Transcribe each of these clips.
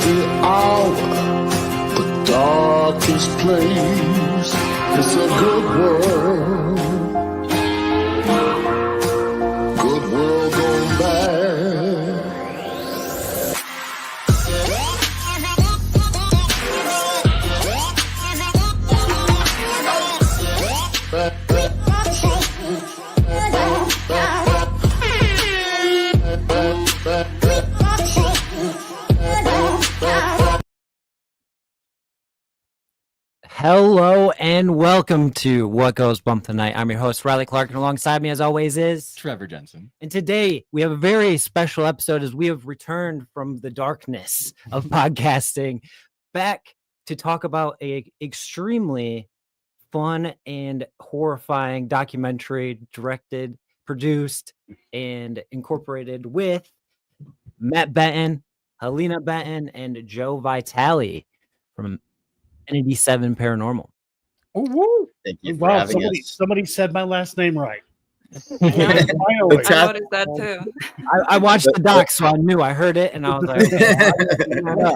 the hour, the darkest place. It's a good world. Good world gone bad. Hello and welcome to What Goes Bump Tonight. I'm your host, Riley Clark, and alongside me, as always, is Trevor Jensen. And today we have a very special episode as we have returned from the darkness of podcasting back to talk about a extremely fun and horrifying documentary directed, produced, and incorporated with Matt Benton, Helena Benton, and Joe Vitale from Entity 7 Paranormal. Oh, thank you for having us. Somebody said my last name right. I noticed that too. I watched the doc, so I knew. I heard it, and I was like,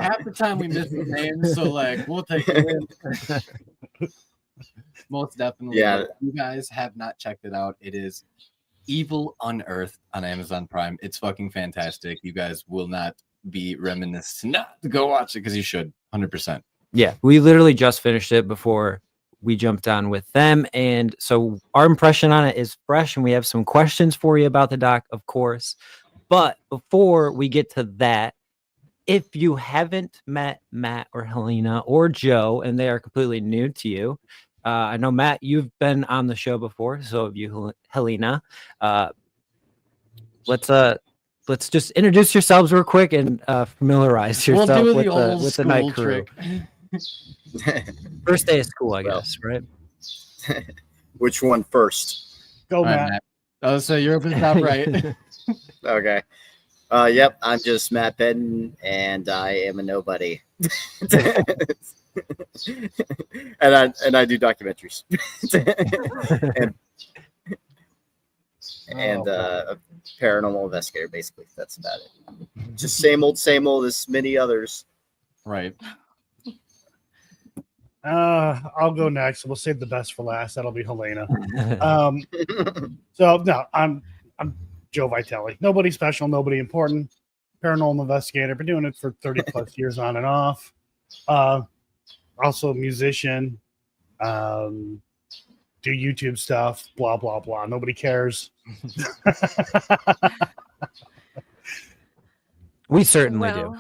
half the time we miss the name, so like we'll take it. Most definitely. Yeah. If you guys have not checked it out, it is Evil Unearthed on Amazon Prime. It's fucking fantastic. You guys will not be reminiscent not to go watch it because you should 100%. yeah, we literally just finished it before we jumped on with them, and so our impression on it is fresh, and we have some questions for you about the doc, of course. But before we get to that, if you haven't met Matt or Helena or Joe, and they are completely new to you, I know Matt, you've been on the show before, so have you, Helena. Let's just introduce yourselves real quick and familiarize yourself with the night crew. First day of school, I guess, right? Which one first? Go, Matt. Matt. Oh, so you're up at the top right. Okay. Yep, I'm just Matt Benton, and I am a nobody. and I do documentaries. and a paranormal investigator, basically. That's about it. Just same old as many others. Right. I'll go next. We'll save the best for last. That'll be Helena. So no, I'm Joe Vitale. Nobody special, nobody important. Paranormal investigator. Been doing it for 30 plus years on and off. Also a musician. Do YouTube stuff. Blah blah blah. Nobody cares. We certainly do.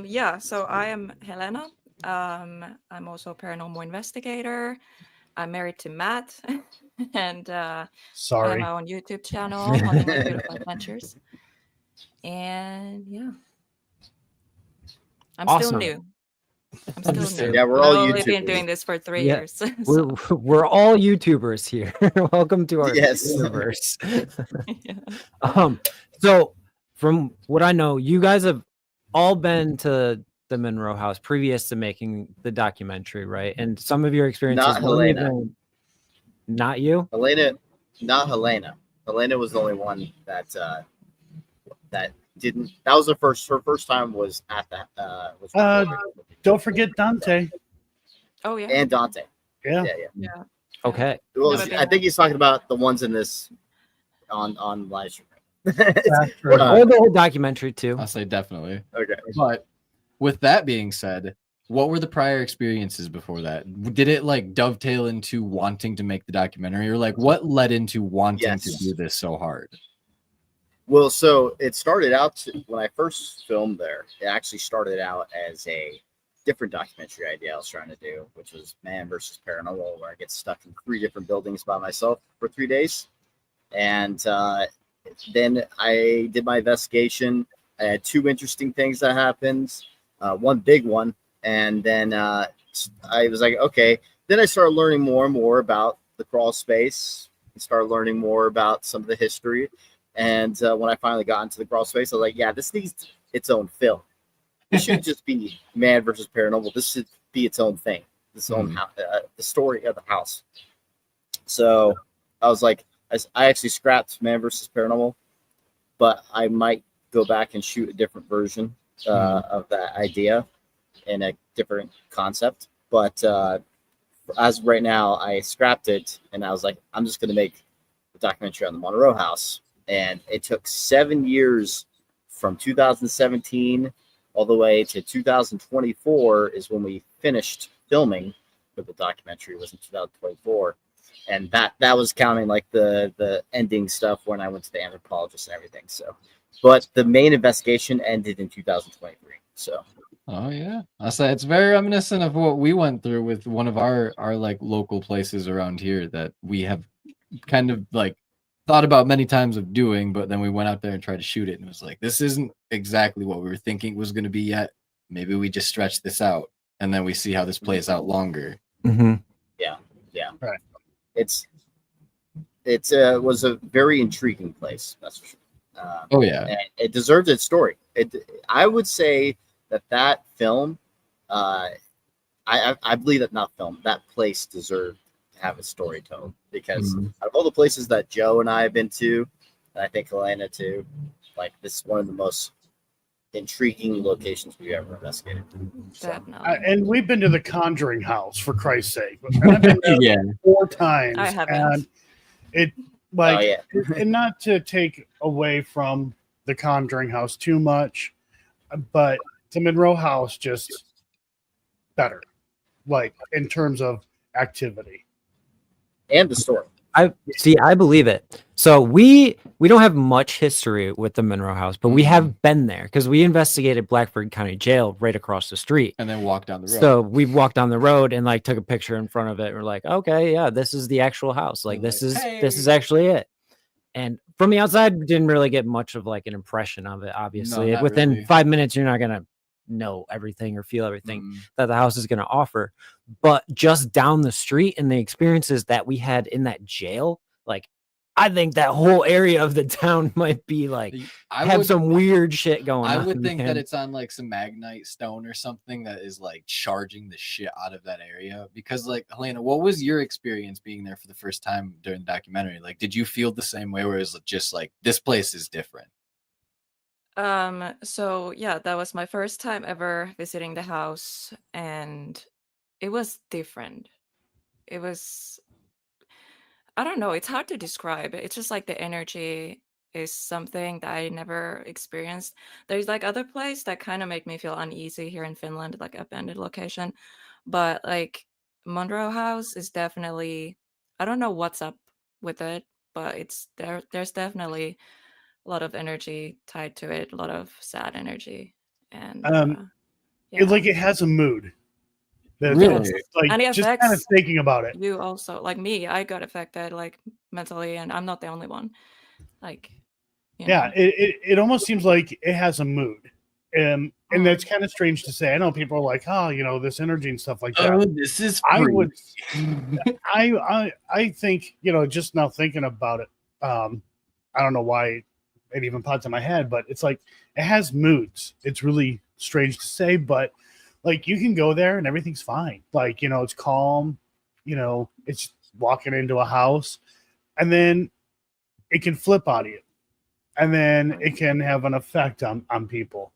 Yeah, so I am Helena. I'm also a paranormal investigator. I'm married to Matt, and I Sorry. have my own YouTube channel, Haunting My Beautiful Adventures. And yeah, I'm Awesome. still new. I'm still new. Yeah, we're all I've only been YouTubers. doing this for 3 Yeah. years. We're all YouTubers here. Welcome to our Yes. universe. Yeah. So from what I know, you guys have all been to the Monroe house previous to making the documentary, right? And some of your experiences. Not Helena. Not you? Not Helena. Helena was the only one that didn't. That was her first time was at that. Don't forget Dante. Oh yeah. And Dante. Yeah. Yeah. Okay. Well, Never been I think he's talking about the ones in this on live stream. That's true. Or the whole documentary too. I'll say definitely. Okay. But with that being said, what were the prior experiences before that? Did it like dovetail into wanting to make the documentary, or like what led into wanting to do this so hard? Well, so it started out when I first filmed there. It actually started out as a different documentary idea I was trying to do, which was Man versus Paranormal, where I get stuck in 3 different buildings by myself for 3 days. And then I did my investigation. I had 2 interesting things that happened, one big one. And then I was like, okay. Then I started learning more and more about the crawl space and started learning more about some of the history. And when I finally got into the crawl space, I was like, yeah, this needs its own film. This shouldn't just be Man versus Paranormal. This should be its own thing. Its own the story of the house. So I was like, I actually scrapped Man versus Paranormal, but I might go back and shoot a different version of that idea and a different concept. But as of right now, I scrapped it and I was like, I'm just going to make a documentary on the Monroe House. And it took 7 years from 2017 all the way to 2024 is when we finished filming. But the documentary was in 2024. And that was counting like the ending stuff when I went to the anthropologist and everything. So, but the main investigation ended in 2023. So, Oh yeah, I say it's very reminiscent of what we went through with one of our like local places around here that we have kind of like thought about many times of doing, but then we went out there and tried to shoot it, and it was like, this isn't exactly what we were thinking it was going to be yet. Maybe we just stretch this out, and then we see how this plays out longer. Mm-hmm. yeah, Right. It's was a very intriguing place. That's for sure. Oh yeah, And it deserved its story. I would say that film, I believe that place deserved to have its story told, because out of all the places that Joe and I have been to, and I think Helena too, like this is one of the most intriguing locations we've ever investigated. So, Definitely. And we've been to the Conjuring House, for Christ's sake. And I've been there yeah. 4 times. I haven't. And it, like, oh yeah, and not to take away from the Conjuring House too much, but the Monroe House just better, like in terms of activity and the story. I believe it. So we don't have much history with the Monroe House, but we have been there because we investigated Blackford County Jail right across the street. And then walk down the road. So we walked down the road and like took a picture in front of it. We're like, okay, yeah, this is the actual house. Like this is actually it. And from the outside, didn't really get much of like an impression of it. Obviously, not within really. 5 minutes, you're not gonna know everything or feel everything that the house is gonna offer. But just down the street and the experiences that we had in that jail, like I think that whole area of the town might be like some weird shit going on. I would think man. that it's on like some magnite stone or something that is like charging the shit out of that area. Because like Helena, what was your experience being there for the first time during the documentary? Like, did you feel the same way, where it was just like this place is different? So yeah, that was my first time ever visiting the house, and it was different. It was, I don't know, it's hard to describe. It's just like the energy is something that I never experienced. There's like other places that kind of make me feel uneasy here in Finland, like abandoned location. But like Monroe House is definitely, I don't know what's up with it, but it's there's definitely a lot of energy tied to it, a lot of sad energy. And It's like it has a mood. Really? Like and it just kind of affects thinking about it. you also, like me, I got affected like mentally, and I'm not the only one. Like, you Yeah, know. it almost seems like it has a mood. And that's kind of strange to say. I know people are like, oh, this energy and stuff like that. Oh, this is I free. would I think, just now thinking about it, I don't know why it even pops in my head, but it's like it has moods. It's really strange to say, but like you can go there and everything's fine. Like, it's calm, it's walking into a house, and then it can flip on you. And then it can have an effect on people.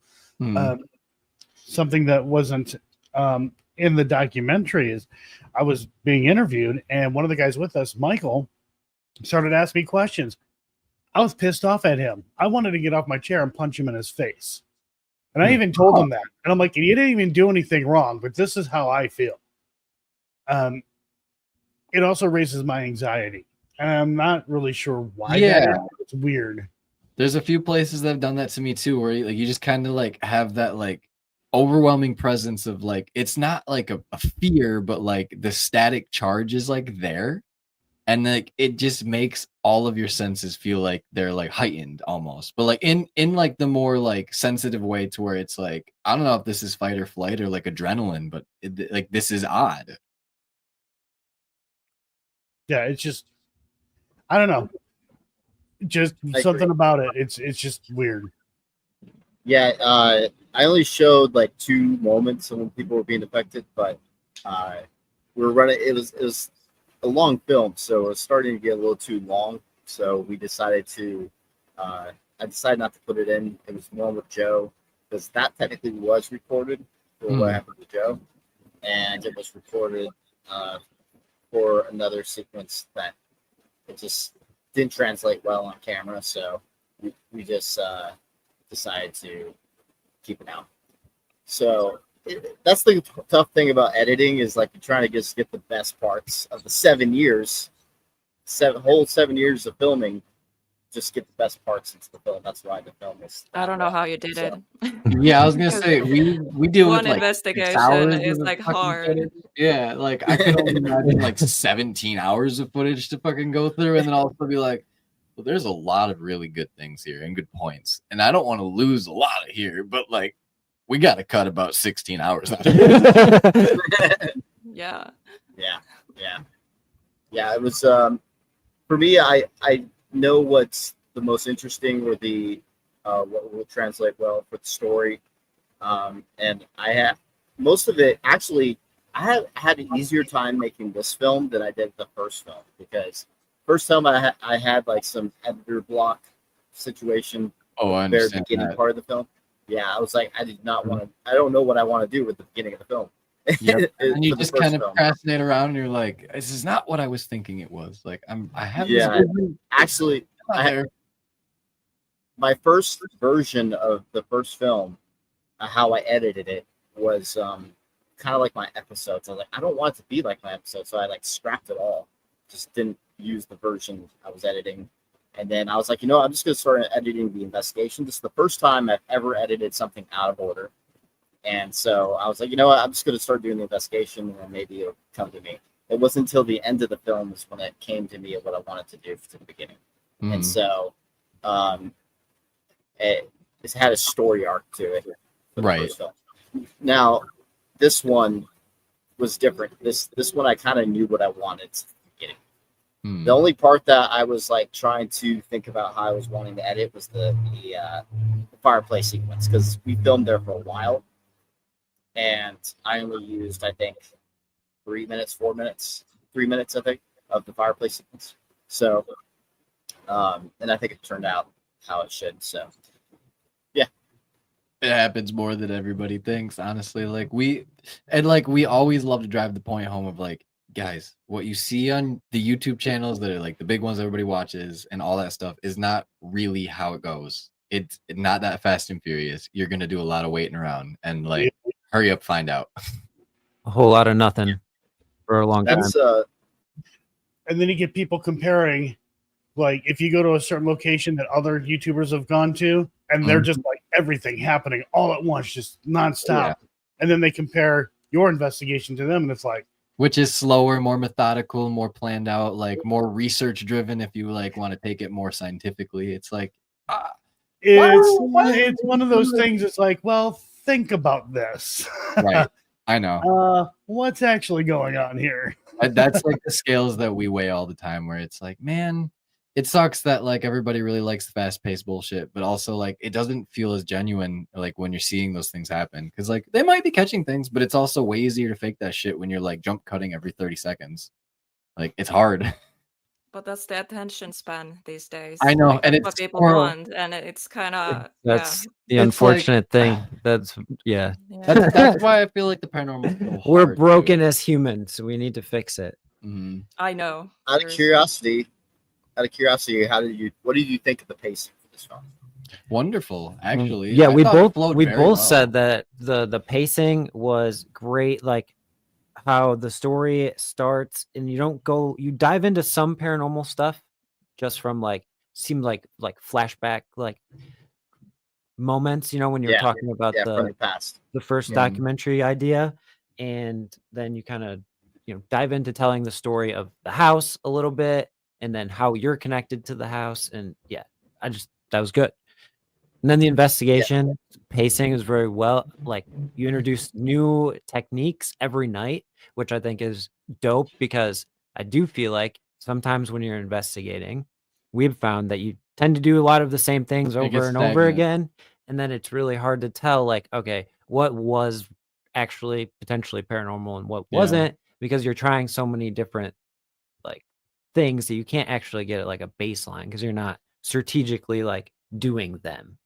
Something that wasn't in the documentary is I was being interviewed, and one of the guys with us, Michael, started asking me questions. I was pissed off at him. I wanted to get off my chair and punch him in his face. And I even told him that. And I'm like, you didn't even do anything wrong, but this is how I feel. It also raises my anxiety. And I'm not really sure why that is. It's weird. There's a few places that have done that to me too, where like you just kind of like have that like overwhelming presence of like, it's not like a fear, but like the static charge is like there. And like it just makes all of your senses feel like they're like heightened almost, but like in like the more like sensitive way, to where it's like, I don't know if this is fight or flight or like adrenaline, but like this is odd. Yeah, it's just, I don't know, just something about it. It's just weird. Yeah, I only showed like 2 moments of when people were being affected, but we were running. It was a long film, so it was starting to get a little too long. So we decided to I decided not to put it in. It was one with Joe because that technically was recorded for what happened to Joe, and it was recorded for another sequence that it just didn't translate well on camera, so we just decided to keep it out. So that's the tough thing about editing is like you're trying to just get the best parts of the 7 years, whole 7 years of filming, just get the best parts into the film. That's why the film is. I don't know how you did it. Yeah, I was gonna say we deal with One like 6 investigation hours is of like fucking hard. footage. Yeah, like I could only imagine like 17 hours of footage to fucking go through, and then also be like, well, there's a lot of really good things here and good points, and I don't want to lose a lot of here, but like we got to cut about 16 hours out of it. Yeah. Yeah. It was for me. I know what's the most interesting or the what will translate well for the story, and I have most of it actually. I have had an easier time making this film than I did the first film because first film I had like some editor block situation. Oh, I at the very understand beginning that. part of the film. Yeah, I was like, I did not want to. I don't know what I want to do with the beginning of the film. Yep. And you For the just first kind of film. procrastinate around, and you're like, "This is not what I was thinking it was." Like, I have Yeah, this vision actually, out there. my first version of the first film, how I edited it was kind of like my episodes. I was like, I don't want it to be like my episode, so I like scrapped it all. Just didn't use the version I was editing. And then I was like, I'm just going to start editing the investigation. This is the first time I've ever edited something out of order. And so I was like, what? I'm just going to start doing the investigation, and then maybe it'll come to me. It wasn't until the end of the film is when it came to me of what I wanted to do to the beginning. And so it's had a story arc to it. For the Right. first film. Now, this one was different. This one I kind of knew what I wanted to the beginning. The only part that I was like trying to think about how I was wanting to edit was the fireplace sequence because we filmed there for a while, and I only used I think 3 minutes, 4 minutes, 3 minutes I think of the fireplace sequence. So, and I think it turned out how it should. So, yeah, It happens more than everybody thinks, honestly. Like we always love to drive the point home of like, guys, what you see on the YouTube channels that are like the big ones everybody watches and all that stuff is not really how it goes. It's not that fast and furious. You're gonna do a lot of waiting around and like hurry up, find out. A whole lot of nothing for a long time. that's And then you get people comparing, like if you go to a certain location that other YouTubers have gone to, and they're just like everything happening all at once, just nonstop. Yeah. And then they compare your investigation to them, and it's like, Which is slower, more methodical, more planned out, like more research driven. If you like want to take it more scientifically, it's like it's one of those things. It's like, well, think about this. right. I know. What's actually going on here? That's like the scales that we weigh all the time, where it's like, man, it sucks that like everybody really likes the fast-paced bullshit, but also like it doesn't feel as genuine like when you're seeing those things happen, because like they might be catching things, but it's also way easier to fake that shit when you're like jump cutting every 30 seconds. Like it's hard. But that's the attention span these days. I know, Like, and that's what it's people horrible. want, and it's kind of That's the It's unfortunate thing. That's yeah. That's why I feel like the paranormal is so We're hard, broken dude. as humans, so we need to fix it. Mhm. I know. out of There's- curiosity. What did you think of the pacing for this film? Wonderful, actually. Yeah, I we thought it both flowed we very both well. said that the pacing was great, like how the story starts and you dive into some paranormal stuff just from like seemed like flashback like moments, when you're Yeah, talking about from the past. the first Mhm. documentary idea, and then you kind of dive into telling the story of the house a little bit, and then how you're connected to the house, and yeah, that was good. And then the investigation pacing is very well, like you introduce new techniques every night, which I think is dope, because I do feel like sometimes when you're investigating, we've found that you tend to do a lot of the same things It over gets and over stagnant. again, and then it's really hard to tell, like, okay, what was actually potentially paranormal and what Yeah. wasn't, because you're trying so many different like things that you can't actually get at like a baseline, because you're not strategically like doing them.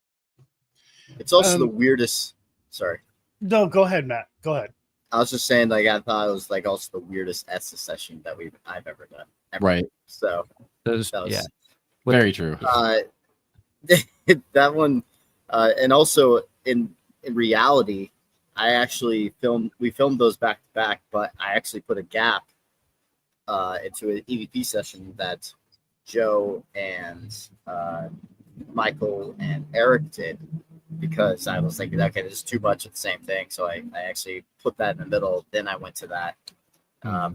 It's also the weirdest. Sorry. No, go ahead, Matt. Go ahead. I was just saying, like, I thought it was like also the weirdest Estes session that I've ever done. Ever. Right. So Those, that was yeah. Very true. that one, and also in reality, we filmed those back to back, but I actually put a gap into an EVP session that Joe and Michael and Eric did, because I was thinking, okay, this is too much of the same thing. So I actually put that in the middle. Then I went to that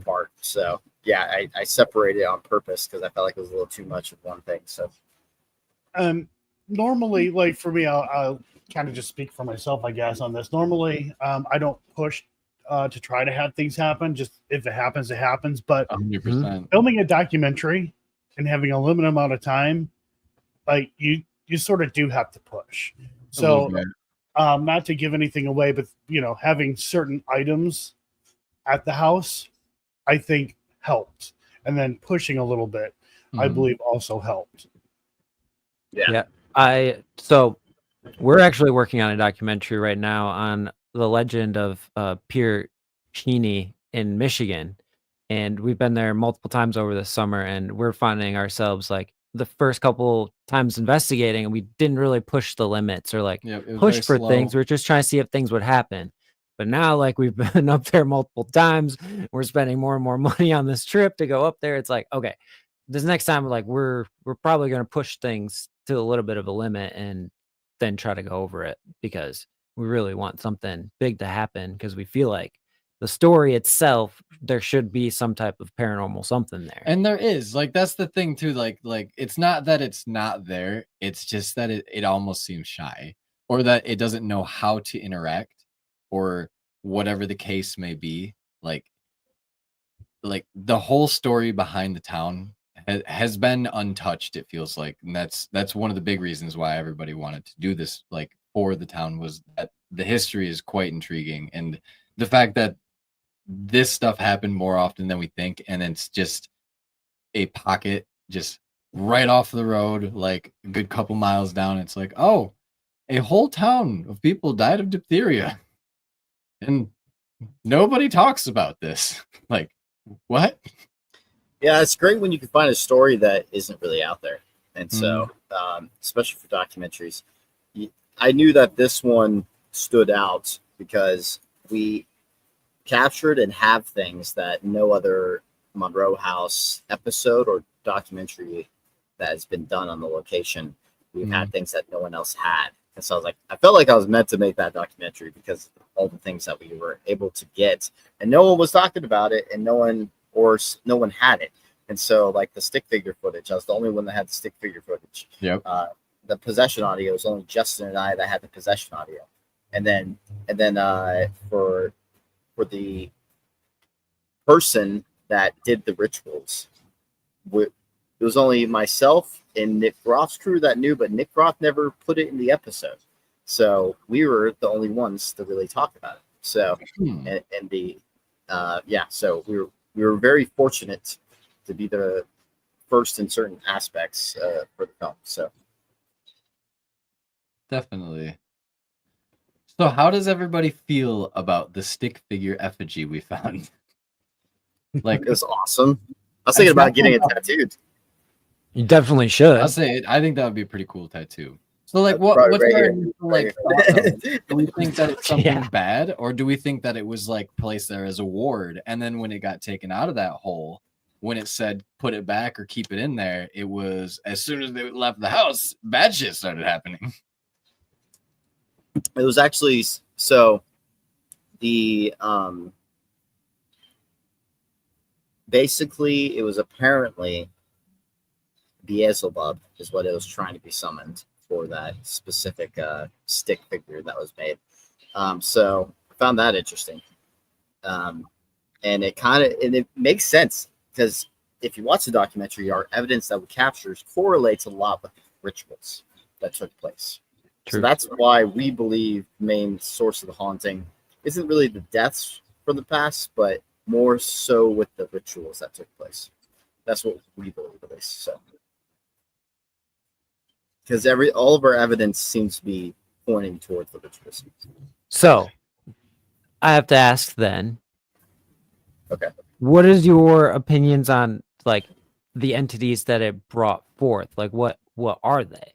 part. So yeah, I separated it on purpose because I felt like it was a little too much of one thing. So normally, like for me, I'll kind of just speak for myself, I guess, on this. Normally, I don't push to try to have things happen. Just if it happens, it happens. But 100%. filming a documentary and having a limited amount of time, like you sort of do have to push. So not to give anything away, but having certain items at the house, I think helped. And then pushing a little bit, I believe also helped. Yeah. So we're actually working on a documentary right now on the legend of Pierre Sheeny in Michigan. And we've been there multiple times over the summer, and we're finding ourselves like the first couple times investigating, and we didn't really push the limits or like push for things. We're just trying to see if things would happen. But now, like, we've been up there multiple times. We're spending more and more money on this trip to go up there. It's like, okay, this next time, like, we're probably going to push things to a little bit of a limit and then try to go over it, because we really want something big to happen, because we feel like the story itself, there should be some type of paranormal something there. And there is, like, that's the thing too. Like it's not that it's not there. It's just that it almost seems shy, or that it doesn't know how to interact, or whatever the case may be. Like the whole story behind the town has been untouched, it feels like. And that's one of the big reasons why everybody wanted to do this, like, for the town, was that the history is quite intriguing. And the fact that this stuff happened more often than we think, and it's just a pocket just right off the road, like a good couple miles down. It's like, oh, a whole town of people died of diphtheria, and nobody talks about this. Like, what? Yeah, it's great when you can find a story that isn't really out there. And so, especially for documentaries, I knew that this one stood out because we captured and have things that no other Monroe House episode or documentary that has been done on the location. We've had things that no one else had. And so I felt like I was meant to make that documentary because of all the things that we were able to get, and no one was talking about it, and no one had it. And so, like, the stick figure footage, I was the only one that had the stick figure footage. Yep. The possession audio was only Justin and I that had the possession audio. And then for the person that did the rituals, it was only myself and Nick Roth's crew that knew, but Nick Roth never put it in the episode. So we were the only ones to really talk about it. So, so we were very fortunate to be the first in certain aspects for the film. So Definitely. So how does everybody feel about the stick figure effigy we found? Like, it was awesome. I was thinking about getting it tattooed. You definitely should. I'll say it, I think that would be a pretty cool tattoo. So, like, That's what's right our here. initial, Right like, here. thought of? Do we think that it's something Yeah. bad, or do we think that it was, like, placed there as a ward, and then when it got taken out of that hole, when it said put it back or keep it in there, it was, as soon as they left the house, bad shit started happening. It was actually, so the basically it was apparently Beelzebub is what it was trying to be summoned for, that specific stick figure that was made. So I found that interesting. And it makes sense, because if you watch the documentary, our evidence that we capture correlates a lot with rituals that took place. True. So that's why we believe the main source of the haunting isn't really the deaths from the past, but more so with the rituals that took place. That's what we believe, at least. So because all of our evidence seems to be pointing towards the rituals. So I have to ask then. Okay. What is your opinions on like the entities that it brought forth? Like what are they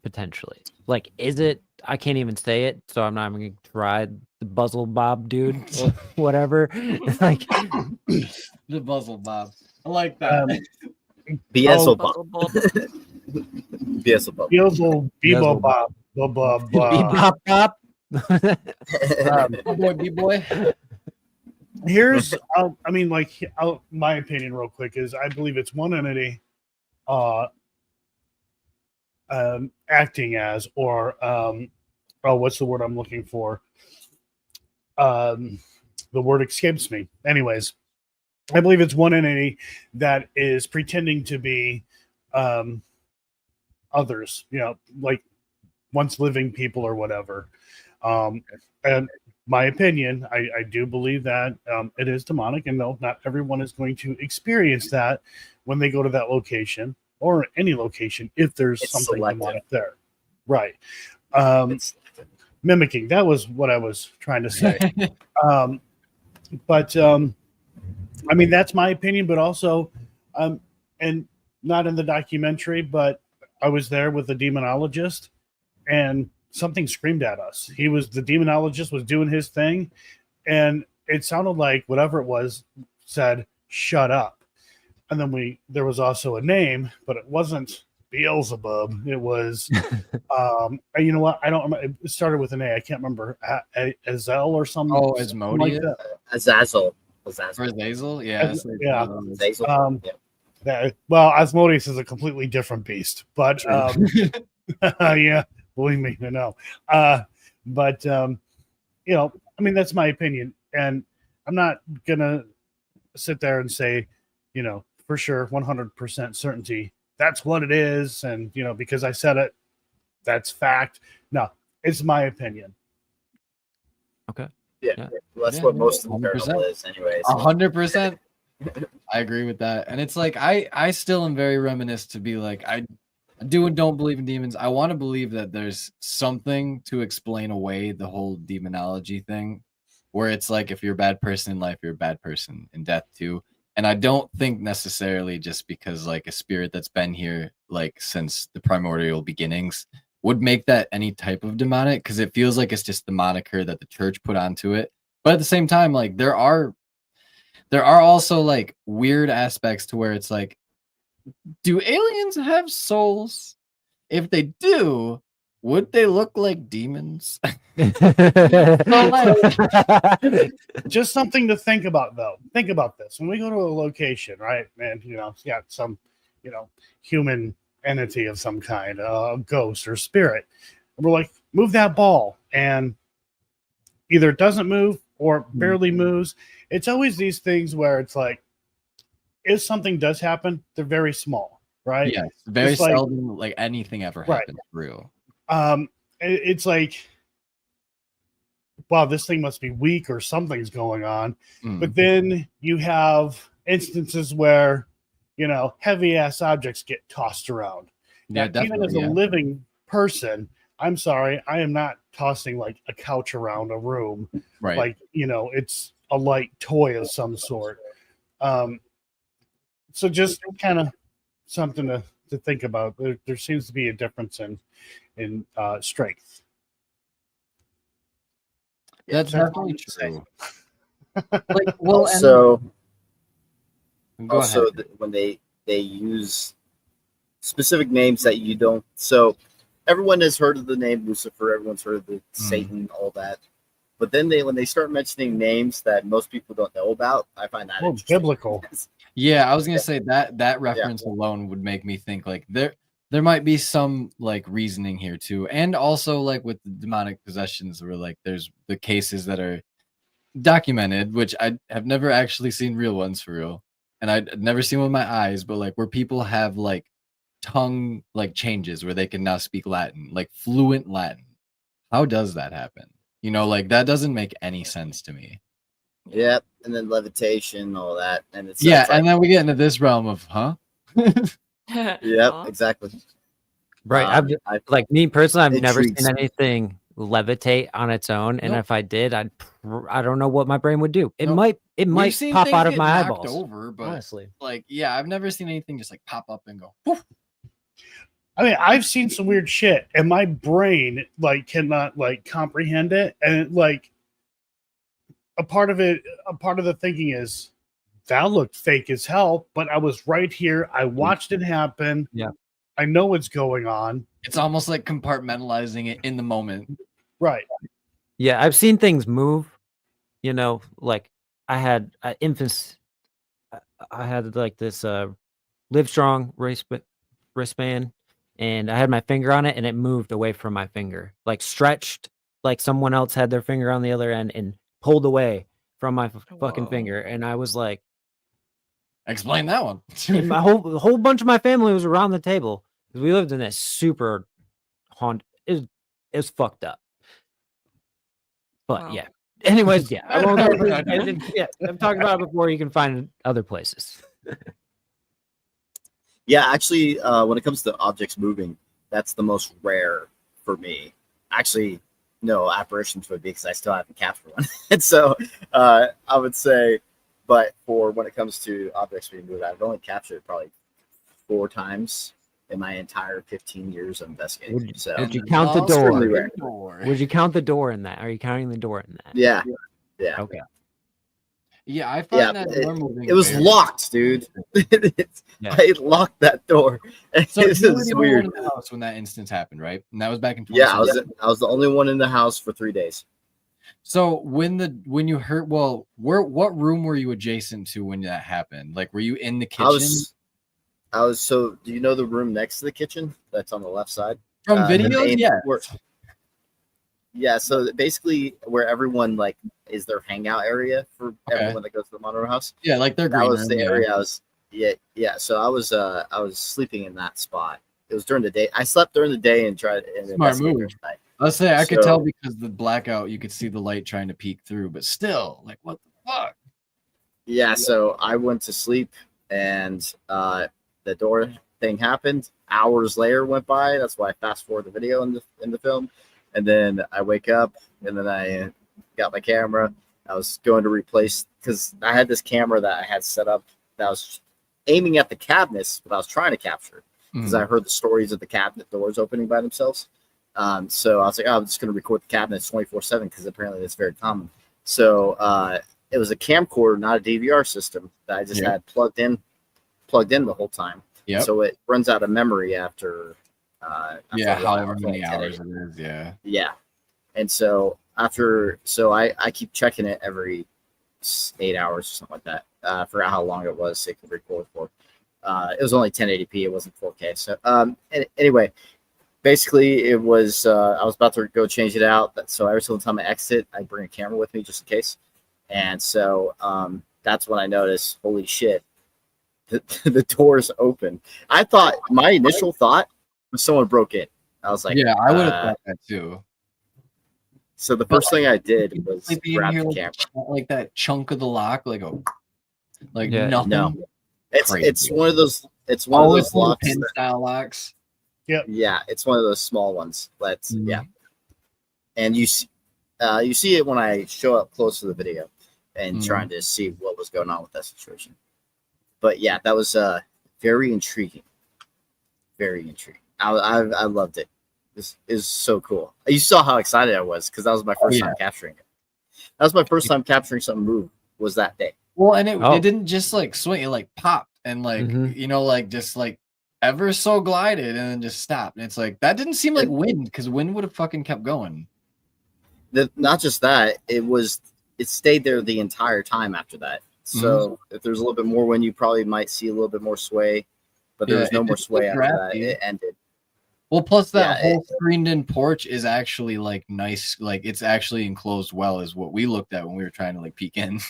potentially? Like is it I can't even say it, so I'm not even gonna try the Buzzle Bob dude or whatever. Like The Buzzle Bob. I like that. Beelzebub. Bubble Bob. Beelzebub. Beelzebub, Bebo Bob, Bop bop. B-boy. Here's, I mean, like, my opinion, real quick, is I believe it's one entity, acting as, or what's the word I'm looking for? The word escapes me. Anyways, I believe it's one entity that is pretending to be others, like once living people or whatever. And my opinion, I do believe that it is demonic, and no, not everyone is going to experience that when they go to that location or any location if there's It's something selective. demonic there. Right. It's- Mimicking, that was what I was trying to say. But I mean, that's my opinion, but also, and not in the documentary, but I was there with the demonologist, and something screamed at us. The demonologist was doing his thing, and it sounded like whatever it was said, "Shut up." And then there was also a name, but it wasn't Beelzebub. It was, you know what? I don't remember. It started with an A. I can't remember. Azel or something. Oh, something Asmodeus? that. Azazel. For Zazel? Yeah. Yeah. Azazel. Yeah. Well, Asmodeus is a completely different beast, but yeah, believe me, I know. But I mean, that's my opinion, and I'm not gonna sit there and say, for sure, 100% certainty that's what it is, and because I said it, that's fact. No, it's my opinion. Yeah. Yeah. Well, that's Yeah, what most of the 100%. paranormal is, anyways. 100%. I agree with that. And it's like I still am very reminiscent to be like I do and don't believe in demons. I want to believe that there's something to explain away the whole demonology thing, where it's like if you're a bad person in life, you're a bad person in death too. And I don't think necessarily just because like a spirit that's been here like since the primordial beginnings would make that any type of demonic, because it feels like it's just the moniker that the church put onto it. But at the same time, like there are also like weird aspects to where it's like, do aliens have souls? If they do, would they look like demons? Just something to think about, though. Think about this. When we go to a location, right, and it's got some, human entity of some kind, a ghost or spirit, and we're like, move that ball, and either it doesn't move or barely moves. It's always these things where it's like, if something does happen, they're very small, right? Yes, very It's like- seldom like anything ever Right. happens real. It's like, wow, this thing must be weak or something's going on. But then you have instances where, heavy ass objects get tossed around. Yeah, Now, even as definitely. a living person, I'm sorry, I am not tossing like a couch around a room. Right. Like, it's a light toy of some sort. So just kind of something to think about. There seems to be a difference in strength. That's Yeah. definitely true. Like, well, Also, go ahead. when they use specific names that you don't, so everyone has heard of the name Lucifer, everyone's heard of the Satan, all that, but then when they start mentioning names that most people don't know about, I find that Well, interesting. biblical. Yeah, I was gonna say that reference alone would make me think like there might be some like reasoning here too, and also like with the demonic possessions, where like there's the cases that are documented, which I have never actually seen real ones for real, and I'd never seen with my eyes, but like where people have like tongue like changes where they can now speak Latin, like fluent Latin. How does that happen? Like that doesn't make any sense to me. Yep, and then levitation, all that, and it's Yeah, it's like, and then we get into this realm of yep, Aw. exactly. Right. I Like me personally, I've never intrigues seen me. anything levitate on its own, and Nope. if I did, I don't know what my brain would do. It Nope. might We've might seen pop things out of get my knocked eyeballs. over, but Honestly, like, yeah, I've never seen anything just like pop up and go. Poof. I mean, I've seen some weird shit, and my brain like cannot like comprehend it, and like a part of the thinking is that looked fake as hell, but I was right here. I watched it happen. Yeah. I know what's going on. It's almost like compartmentalizing it in the moment. Right. yeah, I've seen things move. You know, like I had infants. I had like this Livestrong wristband, and I had my finger on it, and it moved away from my finger, like stretched, like someone else had their finger on the other end and pulled away from my fucking Whoa. finger, and I was like, Explain that one. and my whole bunch of my family was around the table because we lived in this super haunt. It was fucked up, but Wow. yeah. Anyways, yeah, I won't go into it. Yeah, I've talked about it before. You can find it other places. Yeah, actually, when it comes to objects moving, that's the most rare for me. Actually, no, apparitions would be because I still haven't captured one. And so I would say, but for when it comes to objects being moved, I've only captured probably 4 times in my entire 15 years of investigating. So Would you count the extremely door? rare. Would you count the door in that? Are you counting the door in that? Yeah. Okay. Yeah, I Yeah, find that door moving. it was very- locked, dude. Yeah. I locked that door. So This you were is the only one weird. in the house when that instance happened, right? And that was back in Yeah, 2017. I was the only one in the house for 3 days. So when you heard, well, what room were you adjacent to when that happened? Like, were you in the kitchen? I was. So, do you know the room next to the kitchen? That's on the left side. From The videos, main- yeah. Yeah. So basically, where everyone like is their hangout area for Okay. everyone that goes to the Monroe House. Yeah, like their That green was room, the yeah. area I was. Yeah. So I was sleeping in that spot. It was during the day. I slept during the day and tried. And Smart investigated move. during the night. Let's say I could So- tell because the blackout, you could see the light trying to peek through, but still, like, what the fuck? Yeah, so I went to sleep and the door thing happened. Hours later went by. That's why I fast forward the video in the film. And then I wake up and then I got my camera. I was going to replace because I had this camera that I had set up that I was aiming at the cabinets, but I was trying to capture because I heard the stories of the cabinet doors opening by themselves. So I was like, oh, I'm just going to record the cabinets 24/7 because apparently that's very common. So it was a camcorder, not a DVR system that I just had plugged in the whole time. Yep. So it runs out of memory after. Yeah, a while. however It's many only 10 hours it is, yeah. Yeah. And so I keep checking it every 8 hours or something like that. I forgot how long it was it could record for. It was only 1080p. It wasn't 4K. So anyway, basically it was I was about to go change it out. So every single time I exit, I bring a camera with me just in case. And so that's when I noticed, holy shit, the door's open. I thought my initial thought was someone broke in. I was like, Yeah, I would have thought that too. So the first thing I did was Like being grab here, the like, camera. like that chunk of the lock, like Yeah, nothing. No, it's Crazy. one of those. It's one of Always those little locks. pin that- style locks. yeah, it's one of those small ones. That's Mhm. yeah, and you see it when I show up close to the video and Mhm. trying to see what was going on with that situation. But yeah, that was very intriguing. Very intriguing. I loved it. This is so cool. You saw how excited I was because that was my first yeah. time capturing it. That was my first time capturing something move. Was that day? Well, and it Oh. didn't just like swing; it like popped and like Mhm. like just like ever so glided and then just stopped. And it's like that didn't seem like wind because wind would have fucking kept going. Not just that, it stayed there the entire time after that. So if there's a little bit more wind, you probably might see a little bit more sway, but there Yeah, was no it more just sway looked after drafty. that. It ended. Well, plus that Yeah, whole screened-in porch is actually like nice, like it's actually enclosed well, is what we looked at when we were trying to like peek in.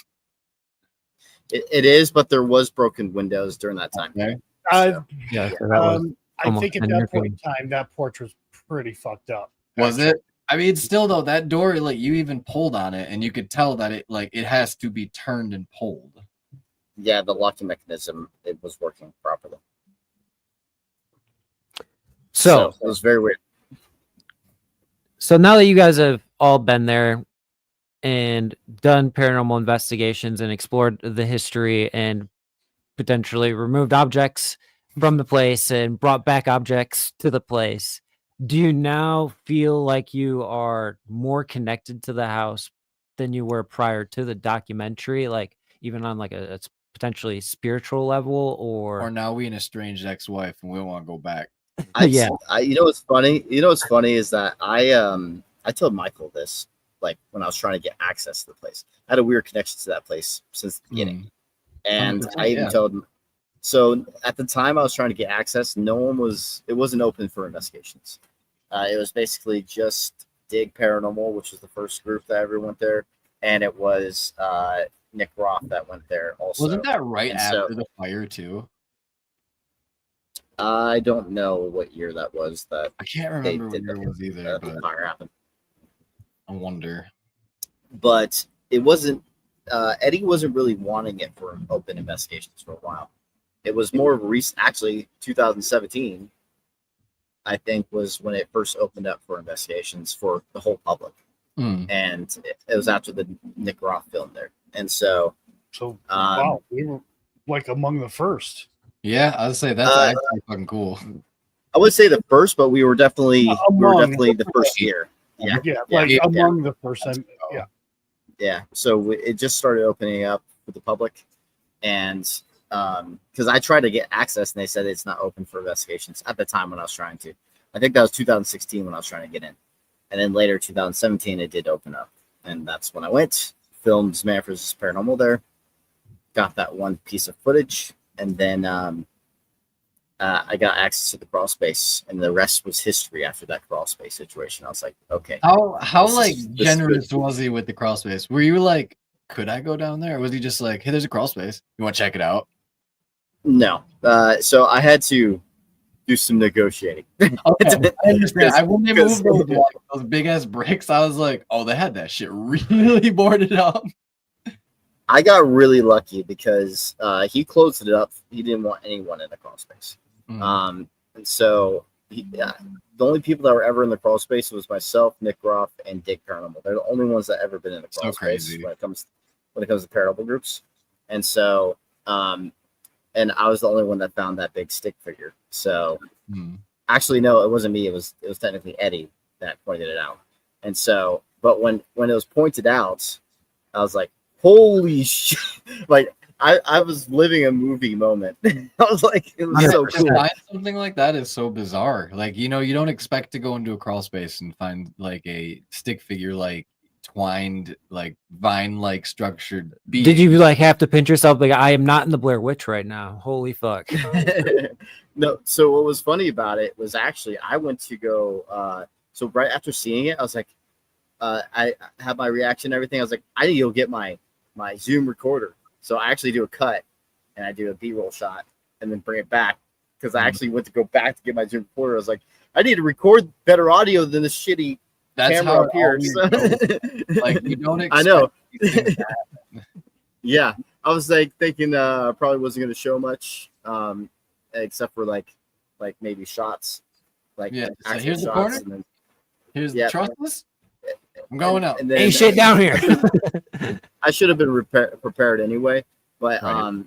It is, but there was broken windows during that time. Okay. Uh, Yeah, so that was I almost think at 10 that years point ago. in time, that porch was pretty fucked up. Was it? I mean, still though, that door, like you even pulled on it, and you could tell that it has to be turned and pulled. Yeah, the locking mechanism, it was working properly. So it was very weird. So now that you guys have all been there and done paranormal investigations and explored the history and potentially removed objects from the place and brought back objects to the place, do you now feel like you are more connected to the house than you were prior to the documentary, like even on like a potentially spiritual level, Or now we an estranged ex-wife and we don't want to go back. Yeah. You know what's funny? You know what's funny is that I told Michael this like when I was trying to get access to the place. I had a weird connection to that place since the beginning, and 100%, I even yeah. told him. So at the time I was trying to get access, it wasn't open for investigations. It was basically just Dig Paranormal, which was the first group that ever went there, and it was Nick Roth that went there also. Wasn't that right And after so- the fire too? I don't know what year that was that I can't remember what did year it was either, the but fire happened. I wonder. But it wasn't. Eddie wasn't really wanting it for open investigations for a while. It was more of a recent, actually, 2017. I think was when it first opened up for investigations for the whole public, and it was after the Nick Roth film there, and so Wow, we were like among the first. Yeah, I would say that's actually fucking cool. I would say the first, but we were definitely Among the first year. Yeah, like yeah. among the first. Yeah, yeah. So it just started opening up for the public, and because I tried to get access and they said it's not open for investigations at the time when I was trying to. I think that was 2016 when I was trying to get in, and then later 2017 it did open up, and that's when I went, filmed Man vs. Paranormal there, got that one piece of footage, and then I got access to the crawl space, and the rest was history after that crawl space situation. I was like, okay. How This like is generous good. was he with the crawl space? Were you like, could I go down there? Or was he just like, hey, there's a crawl space. You want to check it out? No. So I had to do some negotiating. Okay, I understand. I when they moved because- those big ass bricks, I was like, oh, they had that shit really boarded up. I got really lucky because he closed it up. He didn't want anyone in the crawl space. And so the only people that were ever in the crawl space was myself, Nick Roth, and Dig Paranormal. They're the only ones that ever been in the crawl space crazy. when it comes to paranormal groups. And so and I was the only one that found that big stick figure. So actually, no, it wasn't me. It was technically Eddie that pointed it out. And so, but when it was pointed out, I was like, holy shit! Like I was living a movie moment. I was like, it was so To cool. find something like that is so bizarre. Like, you know, you don't expect to go into a crawl space and find like a stick figure, like twined, like vine-like structured being. Did you like have to pinch yourself like I am not in the Blair Witch right now? Holy fuck. No, so what was funny about it was actually I went to go so right after seeing it, I was like I had my reaction and everything. I was like, I need to go get my Zoom recorder. So I actually do a cut and I do a B-roll shot and then bring it back because I actually went to go back to get my Zoom recorder. I was like, I need to record better audio than this shitty That's camera how up here. it So- always goes. Like, you don't expect I know. these things to happen. Yeah, I was like thinking probably wasn't going to show much, except for like maybe shots, like Yeah, so actual here's the shots, corner. and then, Here's Yeah. the trustless. I'm going up. and then Ain't shit down here. I should have been prepared anyway, but Right.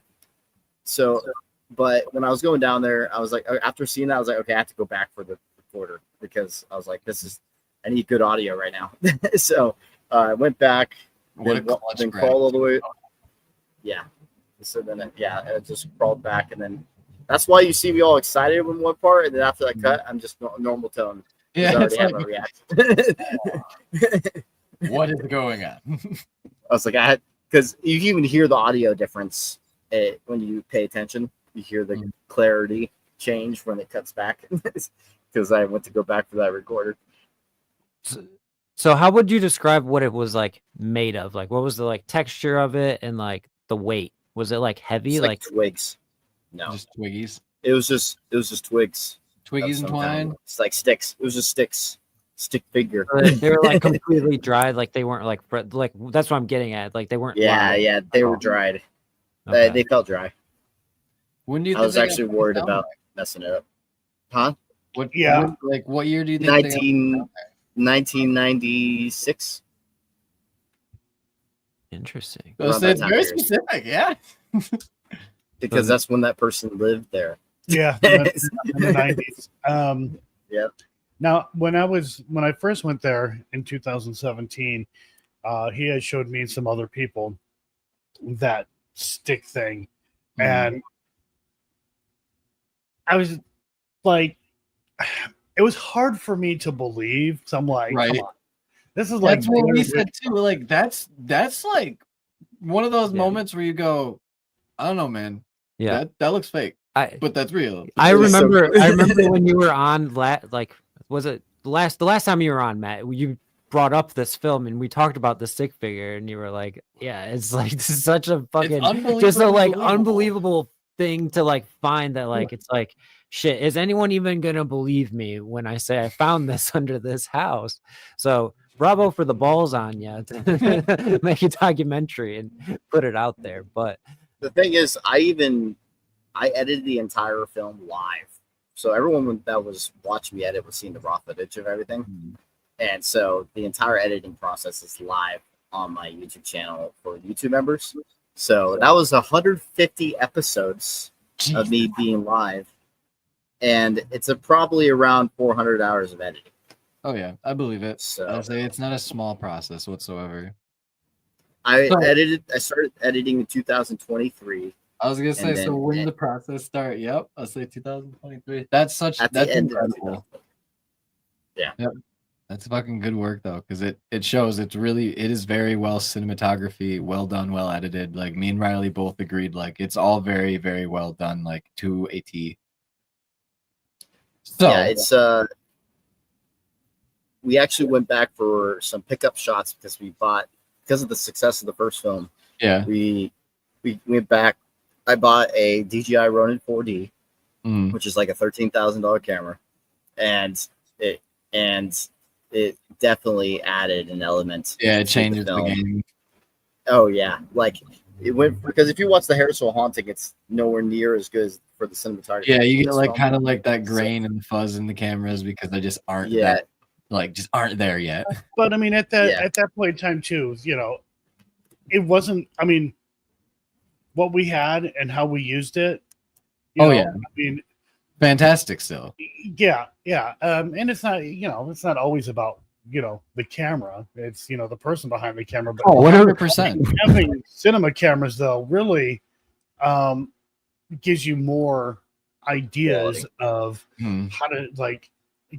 but when I was going down there, I was like, after seeing that, I was like, okay, I have to go back for the recorder because I was like, I need good audio right now. So I went back, What a then, clutch then grab. crawled all the way. Yeah. So then, I just crawled back, and then that's why you see me all excited in one part, and then after that cut, I'm just normal tone. Yeah, I it's already have like, my reaction. what is going on? I was like, because you can even hear the audio difference when you pay attention. You hear the clarity change when it cuts back because I went to go back for that recorder. So how would you describe what it was like made of? Like what was the like texture of it and like the weight? Was it like heavy? It's like twigs. No, Just twiggies, it was just twigs. of twiggies and some twine. kind. It's like sticks. It was just sticks. Stick figure. they were like completely dried, like they weren't like that's what I'm getting at. Like they weren't. Yeah, live. yeah, they were dried. Okay. They felt dry. When do you I think was they got actually taken worried down about by? messing it up. Huh? What year do you think? 1996. Interesting. So it's very specific, yeah. Because that's when that person lived there. Yeah, in the 90s. Yep. Now, when I first went there in 2017, he had showed me some other people that stick thing, and I was like, it was hard for me to believe. So I'm like, come on, this is like that's what we said too. Like that's like one of those moments where you go, I don't know, man. Yeah, that looks fake, but that's real. I remember when you were on was it the last time you were on, Matt? You brought up this film and we talked about the stick figure, and you were like, yeah, it's like this is such a fucking just a like unbelievable thing to like find that like it's like shit, is anyone even gonna believe me when I say I found this under this house? So bravo for the balls on you to make a documentary and put it out there. But the thing is, I edited the entire film live, so everyone that was watching me edit was seeing the raw footage of everything. And so the entire editing process is live on my YouTube channel for YouTube members. So that was 150 episodes of me being live, and it's probably around 400 hours of editing. Oh yeah, I believe it. So I'll say it's not a small process whatsoever. I started editing in 2023. I was gonna say, so when did the process start? Yep, I'll say 2023. That's incredible. Yeah. Yep. That's fucking good work though, because it shows it is very well cinematography, well done, well edited. Like me and Riley both agreed, like it's all very, very well done, like to a T. So yeah, it's we actually went back for some pickup shots because of the success of the first film. Yeah, we went back. I bought a DJI Ronin 4D, which is like a $13,000 camera, and it definitely added an element. Yeah, it changes the game. Oh yeah, like it went, because if you watch the Harrisville Haunting, it's nowhere near as good as for the cinematography. Yeah, you get like kind of like that grain and fuzz in the cameras because they just aren't aren't there yet. But I mean, at that point in time too, it wasn't. I mean, what we had and how we used it. I mean, fantastic still. Yeah. And it's not, it's not always about, the camera. It's, the person behind the camera. But 100%. Having cinema cameras though really gives you more ideas of how to like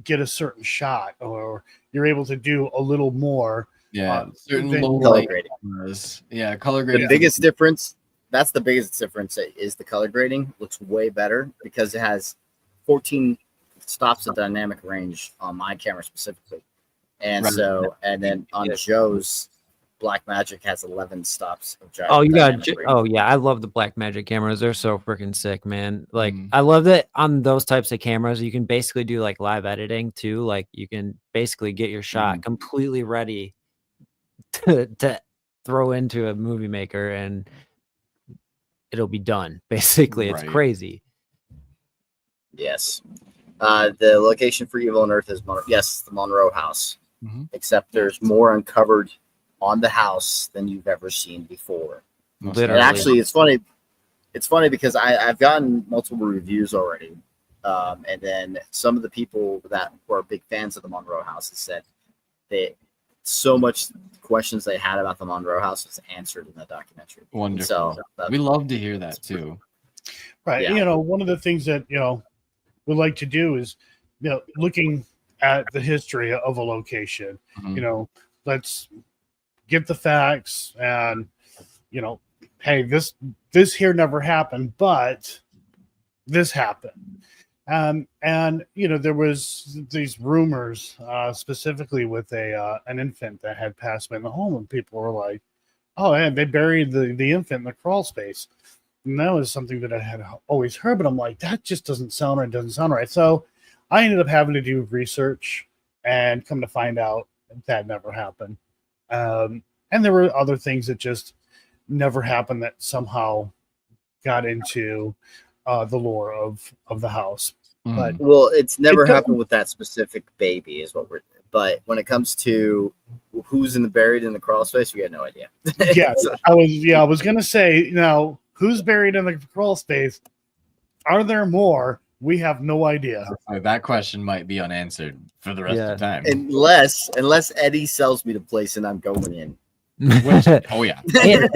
get a certain shot, or you're able to do a little more. Yeah, certain low color light grading. Cameras. Yeah, color grading. The biggest difference. That's the biggest difference is the color grading looks way better because it has 14 stops of dynamic range on my camera specifically. And and then on Joe's, Blackmagic has 11 stops of dynamic range. Oh yeah, I love the Blackmagic cameras. They're so freaking sick, man. Like I love that on those types of cameras you can basically do like live editing too. Like you can basically get your shot completely ready to throw into a movie maker and it'll be done. Basically, it's crazy. Yes. The location for Evil Unearthed is the Monroe house. Except there's more uncovered on the house than you've ever seen before. Literally. And actually, it's funny. It's funny because I've gotten multiple reviews already, and then some of the people that were big fans of the Monroe house have said that so much questions they had about the Monroe house was answered in that documentary. Wonderful. So we love to hear that too. Right. Yeah. One of the things that we like to do is looking at the history of a location. Let's get the facts and hey, this here never happened, but this happened. And there was these rumors specifically with an infant that had passed away in the home, and people were like, oh, and they buried the infant in the crawl space. And that was something that I had always heard, but I'm like, that just doesn't sound right. So I ended up having to do research and come to find out that never happened. And there were other things that just never happened that somehow got into the lore of the house. But Well, it's never It doesn't- happened with that specific baby, is what we're. But when it comes to who's buried in the crawl space, we had no idea. yeah, So- I was gonna say, now who's buried in the crawl space? Are there more? We have no idea. That question might be unanswered for the rest of the time. unless Eddie sells me the place and I'm going in. Oh yeah. And,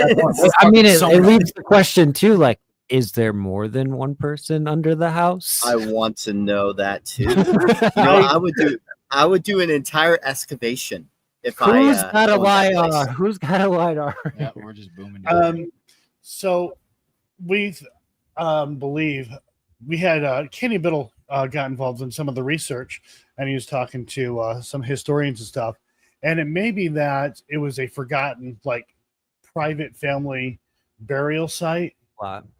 I mean, it So- leaves the question too, like, is there more than one person under the house? I want to know that too. I would do an entire excavation if Who's I got a owned that place. LiDAR? Who's got a LiDAR? Yeah, we're just booming. So we believe we had Kenny Biddle got involved in some of the research, and he was talking to some historians and stuff. And it may be that it was a forgotten, like, private family burial site,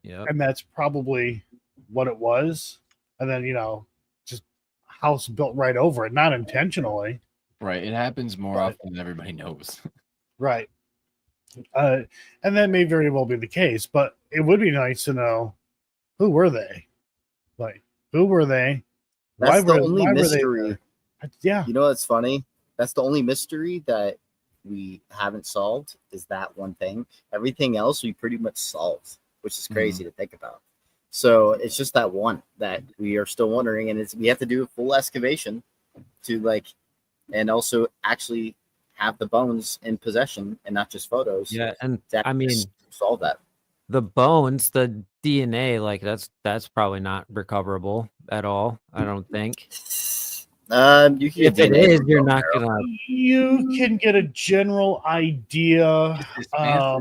Yeah. and that's probably what it was. And then, just house built right over it, not intentionally. Right. It happens more Right. often than everybody knows. Right. And that may very well be the case, but it would be nice to know, who were they? Like, who were they? That's the only why were they mystery. there? Yeah. You know what's funny? That's the only mystery that we haven't solved is that one thing. Everything else we pretty much solved, which is crazy to think about. So it's just that one that we are still wondering, and we have to do a full excavation to and also actually have the bones in possession and not just photos. Yeah, and to I mean, solve that. the bones, the DNA, like that's probably not recoverable at all. I don't think. You can If get it DNA is, from you're bone not marrow. gonna. You can get a general idea. I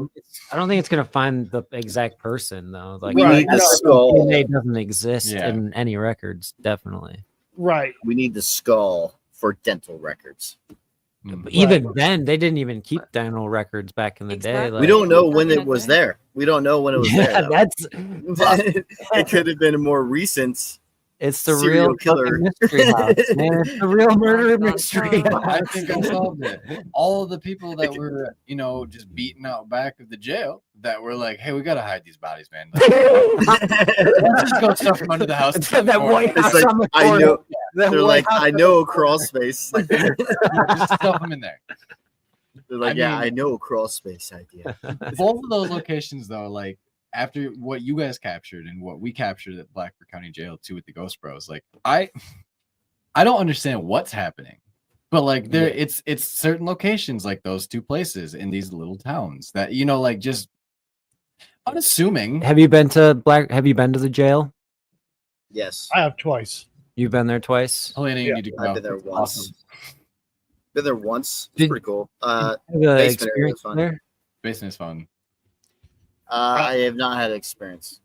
don't think it's gonna find the exact person though. Like, We Right. need the that skull. DNA doesn't exist Yeah. in any records. Definitely. Right. We need the skull for dental records. But even then, they didn't even keep dental records back in the day. Exactly. Like, We don't know when Back it in the was day. there. We don't know when it was yeah, there. that's It could have been a more recent. it's the Serial real killer. fucking mystery house, man. It's the real murder mystery Oh, I house. think I solved it. All of the people that were, just beating out back of the jail that were like, hey, we got to hide these bodies, man. Let's just go stuff them under the house. It's that white It's house like, on the I corner. know. That They're white like, house I on the know a corner. crawl space. They're Just stuff them in there. like, I yeah, mean- I know a crawl space idea. Both of those locations, though, like after what you guys captured and what we captured at Blackford County Jail too with the Ghost Bros, like I don't understand what's happening, but like it's certain locations like those two places in these little towns that like just unassuming. Have you been to the jail? Yes, I have twice. You've been there twice. Helena, you Yeah, need to go. I've been there once. Awesome. Been there once. It's Did- pretty cool. Have a basement area experience was fun. there? Basement is fun. I have not had experience.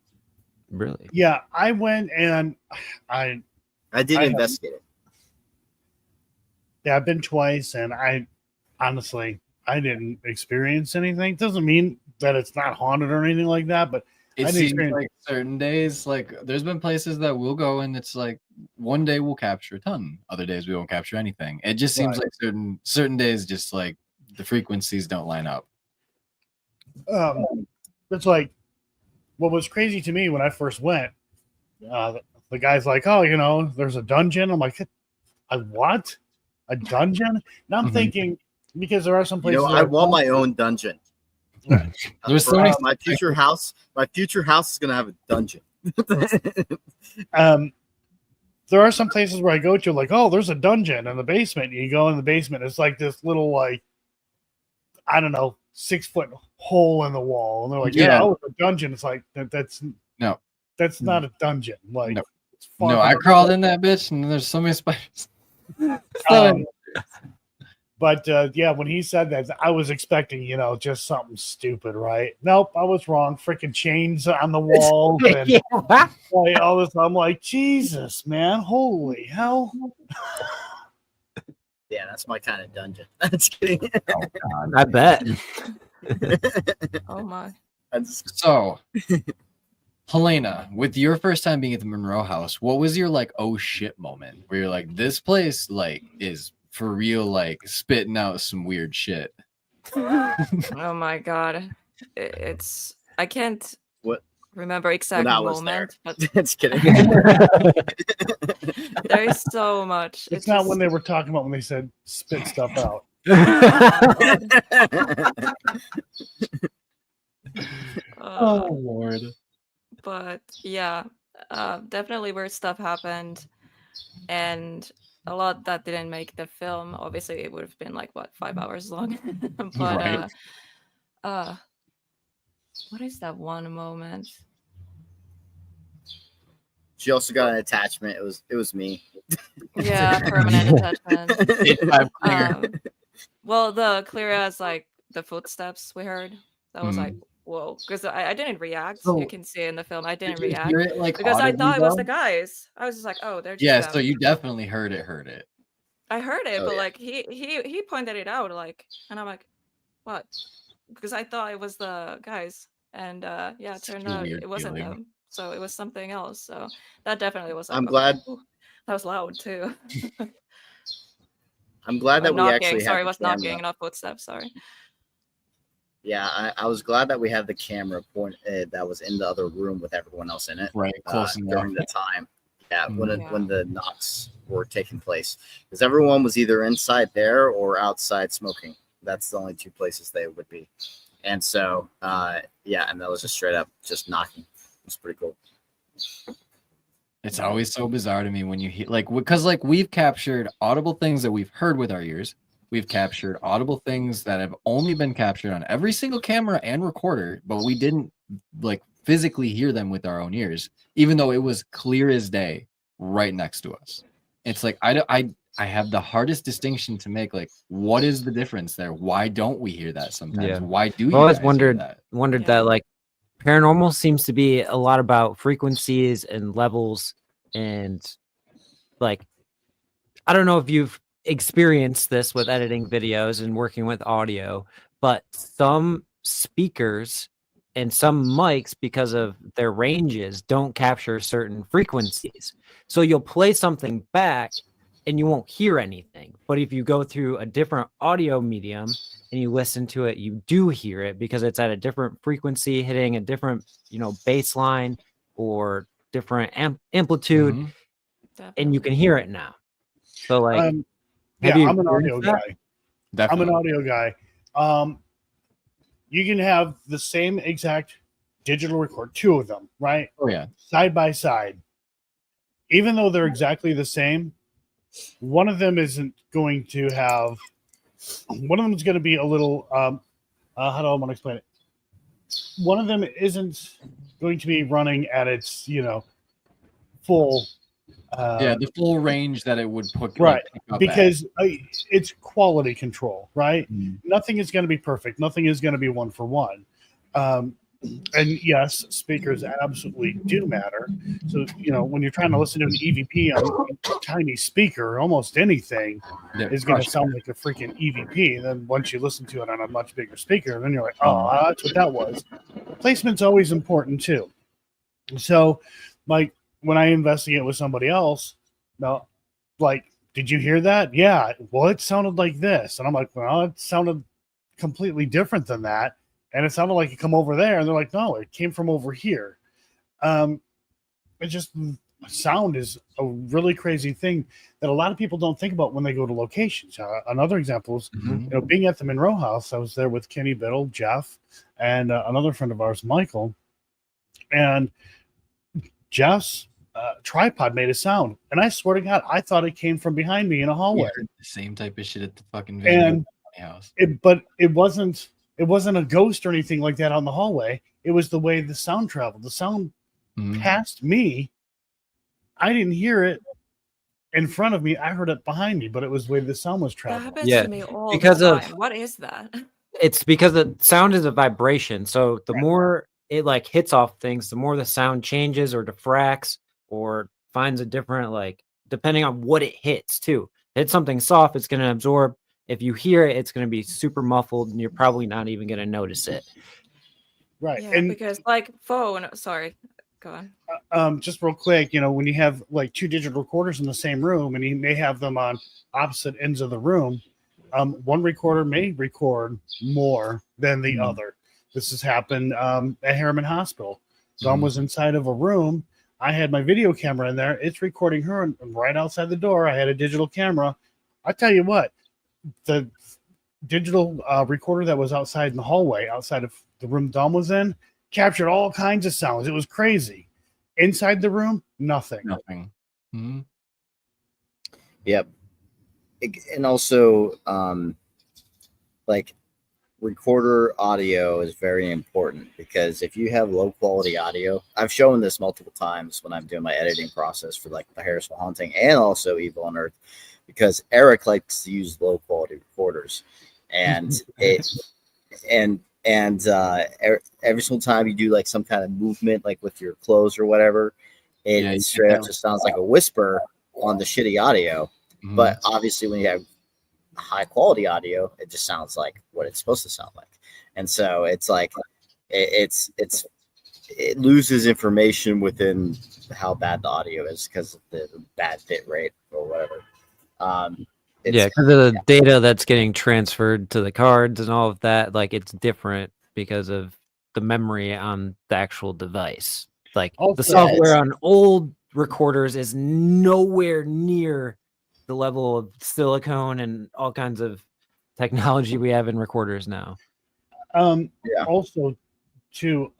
Really? Yeah, I went and I I did I have- investigate it. I've been twice, and I honestly didn't experience anything. Doesn't mean that it's not haunted or anything like that, but It I didn't seems experience- like certain days, like there's been places that we'll go and it's like one day we'll capture a ton, other days we won't capture anything. It just seems Right. like certain days, just like the frequencies don't line up. it's like what was crazy to me when I first went. The guy's like, "Oh, there's a dungeon." I'm like, "A what? A dungeon?" And I'm Mhm. thinking, because there are some places. I want my own dungeon. There's so For many- my future house. My future house is gonna have a dungeon. There are some places where I go to, like, oh, there's a dungeon in the basement. You go in the basement, it's like this little, like, I don't know, 6-foot hole in the wall, and they're like, Yeah. "Oh, it's a dungeon." It's like that's No. that's not a dungeon. Like, No. it's far No, from I a- crawled in that bitch and there's so many spiders. Um, but yeah, when he said that, I was expecting, just something stupid, right? Nope, I was wrong. Freaking chains on the walls and Yeah. like, all this. I'm like, Jesus, man, holy hell! Yeah, that's my kind of dungeon. Just kidding. I bet. Oh my. I'm just- So, Helena, with your first time being at the Monroe House, what was your like oh shit moment where you're like, this place like is for real like spitting out some weird shit? Oh my god. It's I can't What? remember exact I was there. moment, but Just kidding. there is so much. It's not when they were talking about when they said spit stuff out. Uh, Lord. but yeah, definitely weird stuff happened, and a lot that didn't make the film. Obviously, it would have been like what 5 hours long. But Right. what is that one moment? She also got an attachment. It was me. Yeah, permanent attachment. I'm clear. Well, the clear as like the footsteps we heard. That was Mhm. like whoa, because I didn't react. So, You can see in the film I didn't Did you react hear it like because I audibly, thought it was the though? guys. I was just like, oh, they're just Yeah, them. so you definitely heard it. I heard it, Oh, but yeah. like he pointed it out, like, and I'm like, what? Because I thought it was the guys, and yeah, it Such turned a out weird it wasn't feeling. them. So it was something else. So that definitely was like, I'm okay, glad. ooh, that was loud too. I'm glad Or that we knocking. actually Sorry, had it the was camera. knocking, not footsteps. Sorry. Yeah, I was glad that we had the camera point that was in the other room with everyone else in it Right, close enough. during the time. Yeah, when Yeah. the knocks were taking place, because everyone was either inside there or outside smoking. That's the only two places they would be. And so, yeah, and that was just straight up just knocking. It was pretty cool. It's always so bizarre to me when you hear because we've captured audible things that we've heard with our ears. We've captured audible things that have only been captured on every single camera and recorder, but we didn't like physically hear them with our own ears, even though it was clear as day right next to us. It's like I have the hardest distinction to make. Like, what is the difference there? Why don't we hear that sometimes? Yeah. Why do I've you always guys hear wondered that? Yeah. that like paranormal seems to be a lot about frequencies and levels, and like I don't know if you've experienced this with editing videos and working with audio, but some speakers and some mics, because of their ranges, don't capture certain frequencies. So you'll play something back and you won't hear anything. But if you go through a different audio medium and you listen to it, you do hear it because it's at a different frequency, hitting a different, bass line or different amplitude, Mhm. and you can Definitely. hear it now. So like, Yeah, have you I'm an audio experienced that? guy. Definitely. I'm an audio guy. You can have the same exact digital record, two of them, right? Oh yeah. Side by side. Even though they're exactly the same, one of them isn't going to have, one of them is going to be a little, how do I want to explain it? One of them isn't going to be running at its, full. Yeah, the full range that it would put Right, pick up because it's quality control, right? Mm. Nothing is going to be perfect. Nothing is going to be one for one. And yes, speakers absolutely do matter. So, when you're trying to listen to an EVP on a tiny speaker, almost anything at. is going to sound like a freaking EVP. Then once you listen to it on a much bigger speaker, then you're like, oh, that's what that was. Placement's always important too. So, like when I investigate with somebody else, now, like, did you hear that? Yeah. Well, it sounded like this. And I'm like, well, it sounded completely different than that. And it sounded like it come over there. And they're like, no, it came from over here. It just, sound is a really crazy thing that a lot of people don't think about when they go to locations. Another example is, Mhm. being at the Monroe House, I was there with Kenny Biddle, Jeff, and another friend of ours, Michael. And Jeff's tripod made a sound, and I swear to God, I thought it came from behind me in a We hallway. heard the same type of shit at the fucking And house. But it wasn't a ghost or anything like that on the hallway. It was the way the sound traveled. The sound Mhm. past me. I didn't hear it in front of me. I heard it behind me, but it was the way the sound was That traveling. happens Yeah, to me all because the of- time. What is that? It's because the sound is a vibration. So the Right. more it like hits off things, the more the sound changes or diffracts or finds a different, depending on what it hits too. If it's something soft, it's going to absorb. If you hear it, it's going to be super muffled and you're probably not even going to notice it. Right. Yeah, And because like phone. Sorry, go on. just real quick, when you have like two digital recorders in the same room and you may have them on opposite ends of the room, one recorder may record more than the other. This has happened at Harriman Hospital. Dawn was inside of a room. I had my video camera in there. It's recording her, and right outside the door, I had a digital camera. I tell you what, the digital recorder that was outside in the hallway, outside of the room Dawn was in, captured all kinds of sounds. It was crazy. Inside the room, nothing. Nothing. Mm-hmm. Yep. And also, like, recorder audio is very important, because if you have low quality audio, I've shown this multiple times when I'm doing my editing process for like the Harrisville Haunting and also Evil Unearthed, because Eric likes to use low quality recorders, and every single time you do like some kind of movement, like with your clothes or whatever, it straight up just sounds like a whisper on the shitty audio. Mm-hmm. But obviously, when you have high quality audio, it just sounds like what it's supposed to sound like. And so it's like it loses information within how bad the audio is because of the bad bit rate or whatever. Yeah, because of the data that's getting transferred to the cards and all of that, like it's different because of the memory on the actual device. Like Also, the software on old recorders is nowhere near the level of silicone and all kinds of technology we have in recorders now. Yeah. Also, too,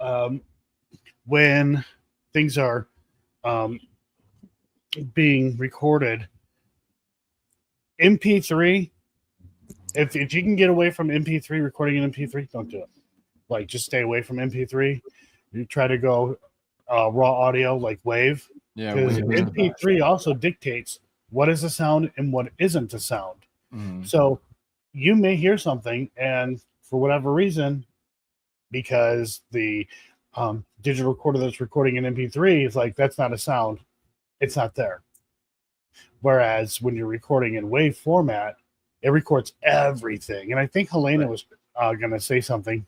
when things are being recorded, MP3, if you can get away from MP3, recording an MP3, don't do it. Like, just stay away from MP3. You try to go raw audio, like wave. Yeah, Because wave. MP3 also dictates what is a sound and what isn't a sound. Mhm. So you may hear something, and for whatever reason, because the digital recorder that's recording an MP3 is like, that's not a sound, it's not there. Whereas when you're recording in wave format, it records everything. And I think Helena was going to say something.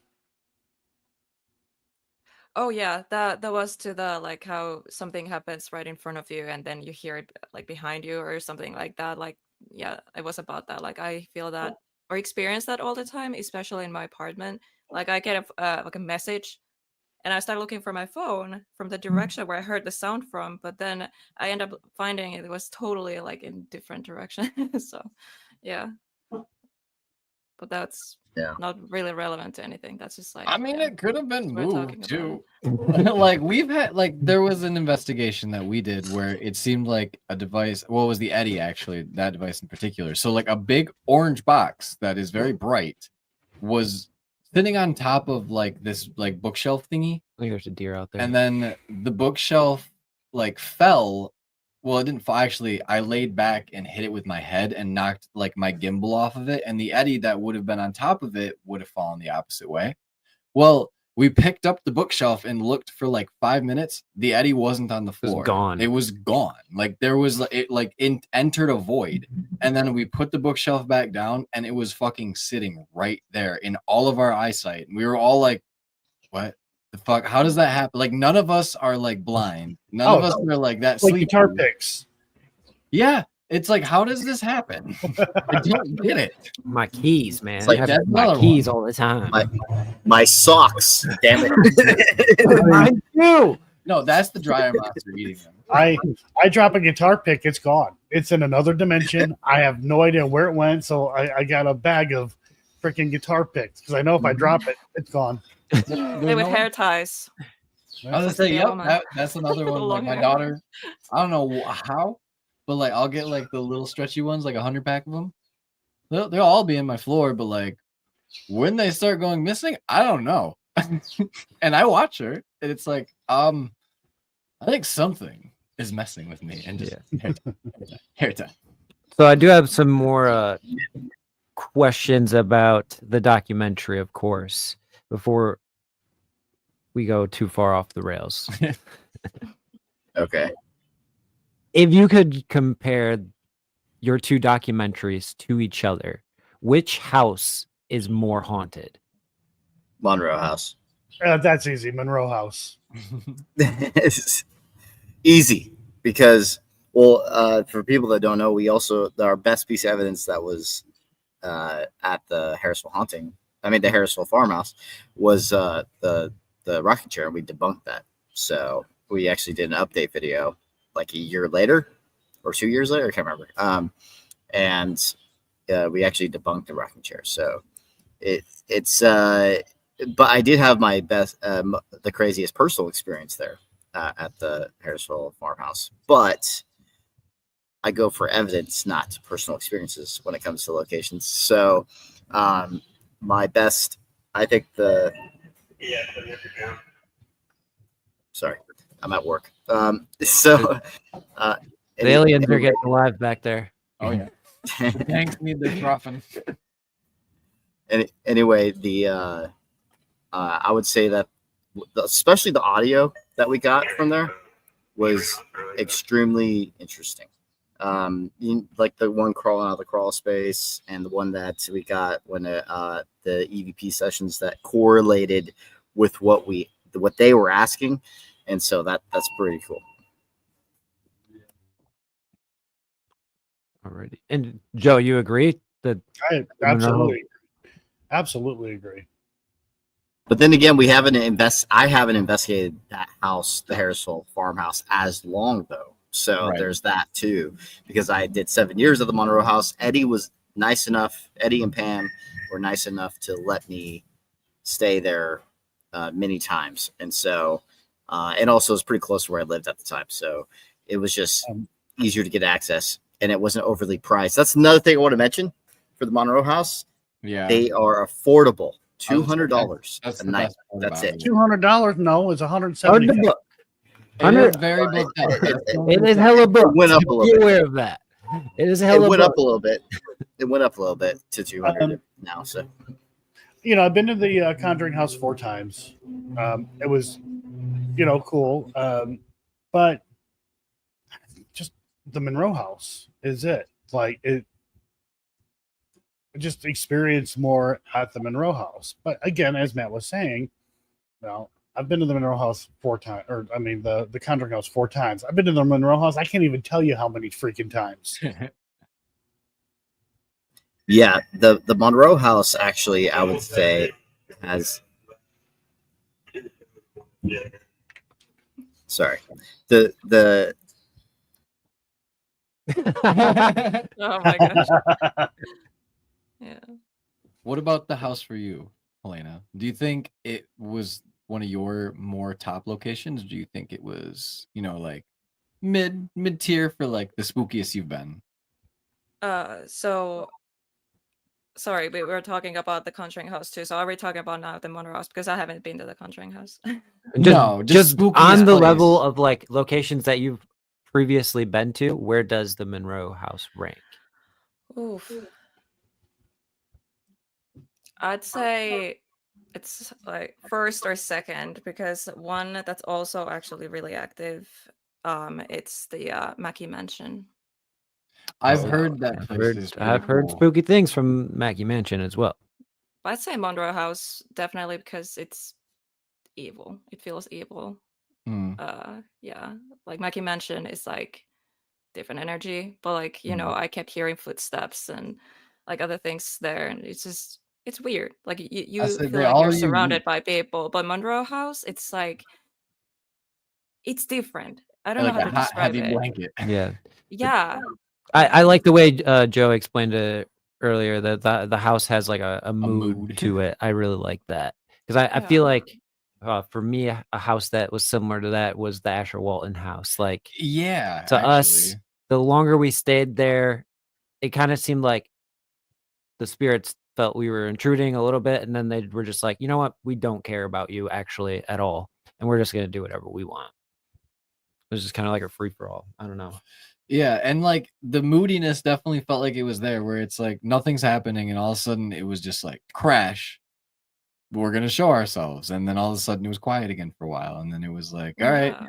Oh yeah, that was to the like how something happens right in front of you and then you hear it like behind you or something like that. Like yeah, it was about that. Like I feel that or experience that all the time, especially in my apartment. Like I get like a message and I start looking for my phone from the direction where I heard the sound from, but then I end up finding it was totally like in different direction. So yeah. But that's not really relevant to anything. That's just like I mean, it could have been we're talking moved too. Like we've had, like there was an investigation that we did where it seemed like a device. Well, it was the Eddie actually, that device in particular. So like a big orange box that is very bright was sitting on top of like this like bookshelf thingy. I think there's a deer out there. And then the bookshelf like fell. Well, it didn't fall. Actually, I laid back and hit it with my head and knocked like my gimbal off of it. And the Eddie that would have been on top of it would have fallen the opposite way. Well, we picked up the bookshelf and looked for like 5 minutes. The Eddie wasn't on the floor. It was gone. It was gone. Like there was it like entered a void. And then we put the bookshelf back down and it was fucking sitting right there in all of our eyesight. And we were all like, what? The fuck, how does that happen? Like none of us are like blind, none of us are like that like sleepy. guitar picks. Yeah, it's like, how does this happen? I don't get it. My keys, man. It's like, I have that's my another keys one. all the time. My socks, damn it. Mine too. No, that's the dryer monster eating them. I drop a guitar pick, it's gone. It's in another dimension. I have no idea where it went, so I got a bag of freaking guitar picks because I know if I drop it, it's gone. They with hair ties. I was gonna say, yep, that's another one. Like Long my hair. daughter, I don't know how, but like I'll get like the little stretchy ones, like 100 pack of them. They'll all be in my floor, but like when they start going missing, I don't know. And I watch her, and it's like, I think something is messing with me, and just hair tie. So I do have some more questions about the documentary, of course, before we go too far off the rails. Okay. If you could compare your two documentaries to each other, which house is more haunted? Monroe House. That's easy. Monroe House. Easy, because for people that don't know, we also, our best piece of evidence that was at the Harrisville Haunting, the Harrisville Farmhouse, was the rocking chair, and we debunked that. So we actually did an update video like a year later or 2 years later. I can't remember. And we actually debunked the rocking chair. So it's but I did have my best, the craziest personal experience there at the Harrisville farmhouse. But I go for evidence, not personal experiences when it comes to locations. So my best, I think sorry, I'm at work. So The aliens are getting alive back there. Oh yeah. Thanks, need this often. Anyway, I would say that especially the audio that we got from there was extremely interesting. Like the one crawling out of the crawl space, and the one that we got when the EVP sessions that correlated with what they were asking, and so that's pretty cool. Alrighty. And Joe, you agree that I absolutely agree. But then again, I haven't investigated that house, the Harrisville farmhouse, as long though. So there's that too, because I did 7 years of the Monroe house. Eddie and Pam were nice enough to let me stay there many times. And so, and also it's pretty close to where I lived at the time. So it was just easier to get access, and it wasn't overly priced. That's another thing I want to mention for the Monroe house. Yeah. They are affordable. $200 a night. That's it. $200? No, it's $170. It very booked up. It is hella booked. It went up a little Be bit. aware of that. It is It hella went up booked. a little bit. It went up a little bit to 200 now. So, I've been to the Conjuring House 4 times. It was, cool. But just the Monroe House is it. Like it. Just experience more at the Monroe House. But again, as Matt was saying, I've been to the Monroe House 4 times, the Conjuring House 4 times. I've been to the Monroe House. I can't even tell you how many freaking times. yeah, the Monroe house actually, I would say, has. Sorry, the Oh my gosh. Yeah. What about the house for you, Helena? Do you think it was one of your more top locations? Do you think it was, like mid tier for like the spookiest you've been? So sorry, we were talking about the Conjuring House too. So are we talking about now the Monroe House? Because I haven't been to the Conjuring House. Just spookiest on the place. level of like locations that you've previously been to, where does the Monroe House rank? Oof. I'd say it's like first or second, because one that's also actually really active. It's the Mackey Mansion. I've heard that place is pretty I've heard cool. spooky things from Mackey Mansion as well. I'd say Monroe House definitely, because it's evil. It feels evil. Yeah, like Mackey Mansion is like different energy, but like I kept hearing footsteps and like other things there, and it's weird. Like you said feel they like all you're unique. surrounded by people, but Monroe House, it's like it's different. I don't know Like how a to hot, describe heavy it. blanket. Yeah. I like the way Joe explained it earlier, that the house has like a mood mood. to it. I really like that, because I Yeah. feel like for me, a house that was similar to that was the Asher Walton house. Like, Yeah, to us, actually. the longer we stayed there, it kind of seemed like the spirits felt we were intruding a little bit, and then they were just like, you know what, we don't care about you actually at all, and we're just gonna do whatever we want. It was just kind of like a free for all. I don't know. Yeah, and like the moodiness definitely felt like it was there, where it's like nothing's happening, and all of a sudden it was just like crash. We're gonna show ourselves, and then all of a sudden it was quiet again for a while, and then it was like, all right, Yeah.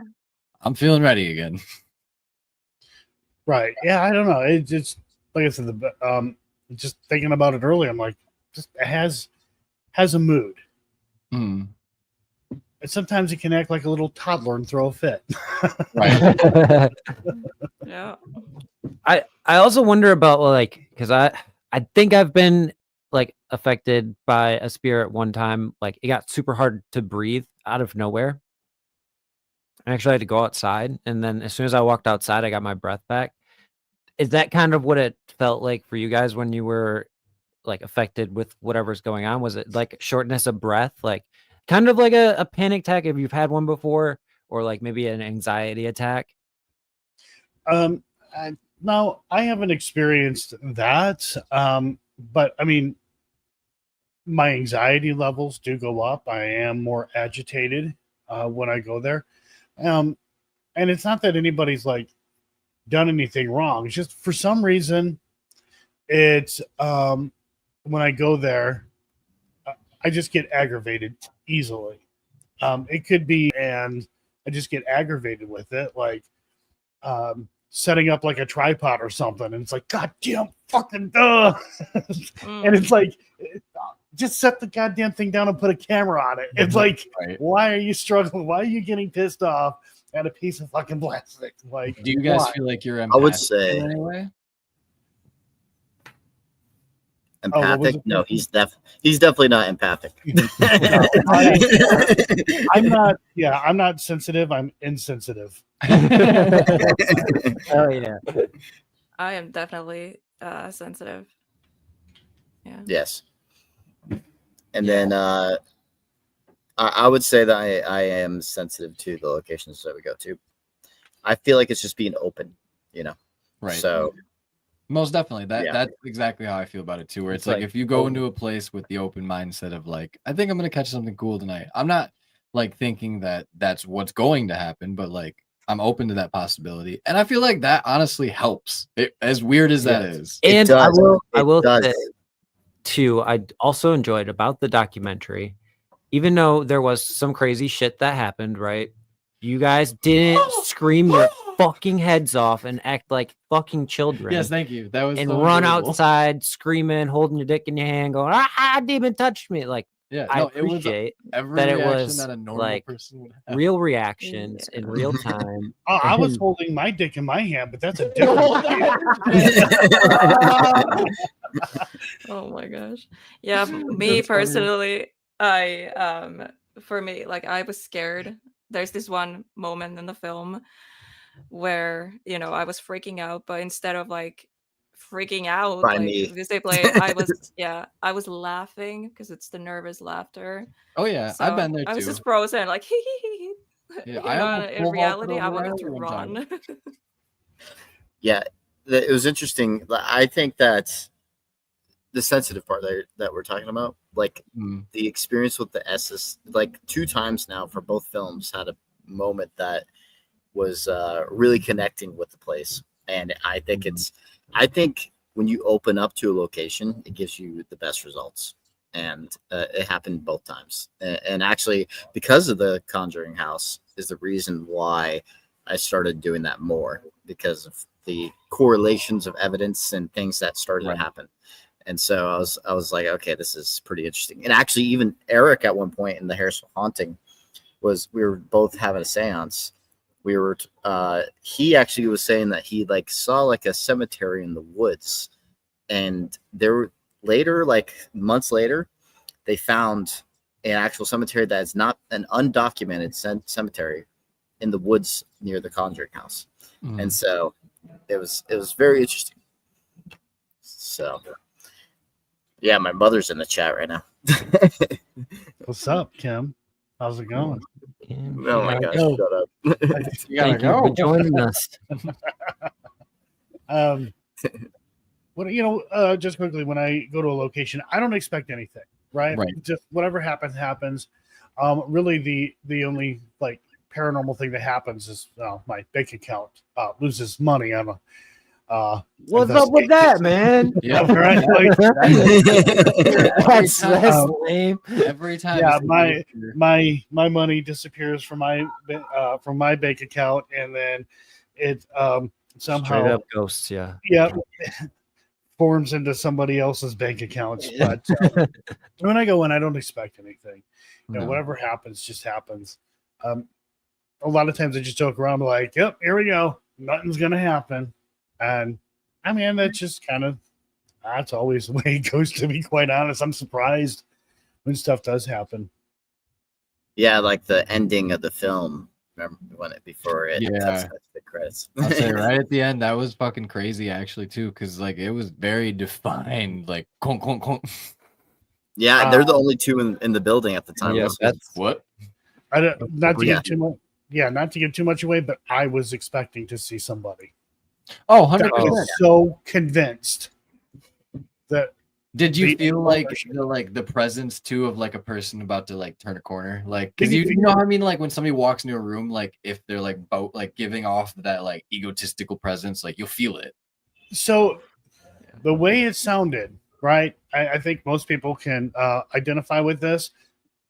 I'm feeling ready again. Right. Yeah, I don't know. It just, like I said, just thinking about it earlier, I'm like, just it has a mood. Mm, And sometimes it can act like a little toddler and throw a fit. right. Yeah. I also wonder about, like, because I think I've been like affected by a spirit one time. Like, it got super hard to breathe out of nowhere, I actually had to go outside, and then as soon as I walked outside, I got my breath back. Is that kind of what it felt like for you guys when you were like affected with whatever's going on? Was it like shortness of breath, like kind of like a panic attack if you've had one before, or like maybe an anxiety attack? No, I haven't experienced that. But I mean, my anxiety levels do go up. I am more agitated when I go there. And it's not that anybody's like done anything wrong. It's just for some reason, it's when I go there, I just get aggravated easily. It could be, and I just get aggravated with it, like setting up like a tripod or something, and it's like, God damn fucking duh. And it's like, just set the goddamn thing down and put a camera on it. It's like, why are you struggling? Why are you getting pissed off at a piece of fucking plastic? Like, do you guys why? feel like you're I would empathic say in any way? empathic. No, he's definitely not empathic. I'm not. Yeah, I'm not sensitive. I'm insensitive. Oh yeah. I am definitely sensitive. Yeah. Yes. And then I would say that I am sensitive to the locations that we go to. I feel like it's just being open, you know. Right. So most definitely. Yeah. That's exactly how I feel about it too. Where it's like if you go into a place with the open mindset of like, I think I'm gonna catch something cool tonight. I'm not like thinking that that's what's going to happen, but like I'm open to that possibility, and I feel like that honestly helps. As weird as that is. And does. I will does. say too, I also enjoyed about the documentary, even though there was some crazy shit that happened, right? You guys didn't scream your fucking heads off and act like fucking children. Yes, thank you. That was and so run enjoyable. outside screaming, holding your dick in your hand, going, "Ah, demon touched me!" Like, Yeah, I no, it was appreciate every that it reaction was that a normal like person would have. real reactions in real time. I was holding my dick in my hand, but that's a different. Oh my gosh. Yeah, me That's funny. personally, I for me, like I was scared. There's this one moment in the film where, you know, I was freaking out, but instead of like freaking out By like me. visibly, I was laughing because it's the nervous laughter. Oh yeah, I've been there I was too. just frozen, like Yeah, you I know, almost in pole vaulted reality, I over wanted rail to one time. run. Yeah, it was interesting. I think that the sensitive part that we're talking about, like the experience with the SS, like 2 times now for both films, had a moment that was really connecting with the place. And I think I think when you open up to a location, it gives you the best results. And it happened both times. And actually, because of the Conjuring House is the reason why I started doing that more, because of the correlations of evidence and things that started to happen. And so I was like, okay, this is pretty interesting. And actually, even Eric at one point in the Harrisville haunting we were both having a seance. We were he actually was saying that he like saw like a cemetery in the woods, and there were later, like months later, they found an actual cemetery that is not an undocumented cemetery in the woods near the Conjuring House. And so it was very interesting. So yeah, my mother's in the chat right now. What's up, Kim? How's it going? Oh my gosh, go. shut up. You gotta Thank you for go. joining us. What just quickly, when I go to a location, I don't expect anything, right? Just whatever happens. Really, the only like paranormal thing that happens is my bank account loses money on a. What's up with that, man? Yeah, right? That's lame. Every time. Yeah, my money disappears from my bank account, and then it somehow Straight up ghosts, yeah. forms into somebody else's bank accounts. But when I go in, I don't expect anything. You know, whatever happens, just happens. A lot of times I just joke around like, "Yep, here we go. Nothing's gonna happen," and I mean that's just kind of that's always the way it goes. To be quite honest, I'm surprised when stuff does happen. Yeah, like the ending of the film Remember when it before it Yeah. cuts to the credits. I'll say right at the end, that was fucking crazy actually too, because like it was very defined, like conk, conk, conk. Yeah, they're the only two in the building at the time. Yeah, Most that's What? I don't, not to Yeah. give too much. Yeah, not to give too much away, but I was expecting to see somebody. Oh, I 100%. was so convinced that Did you the feel like impression- the presence too of like a person about to like turn a corner, like Did because you you feel- know what I mean, like when somebody walks into a room, like if they're like like giving off that like egotistical presence, like you'll feel it. so the way it sounded, right? I think most people can identify with this.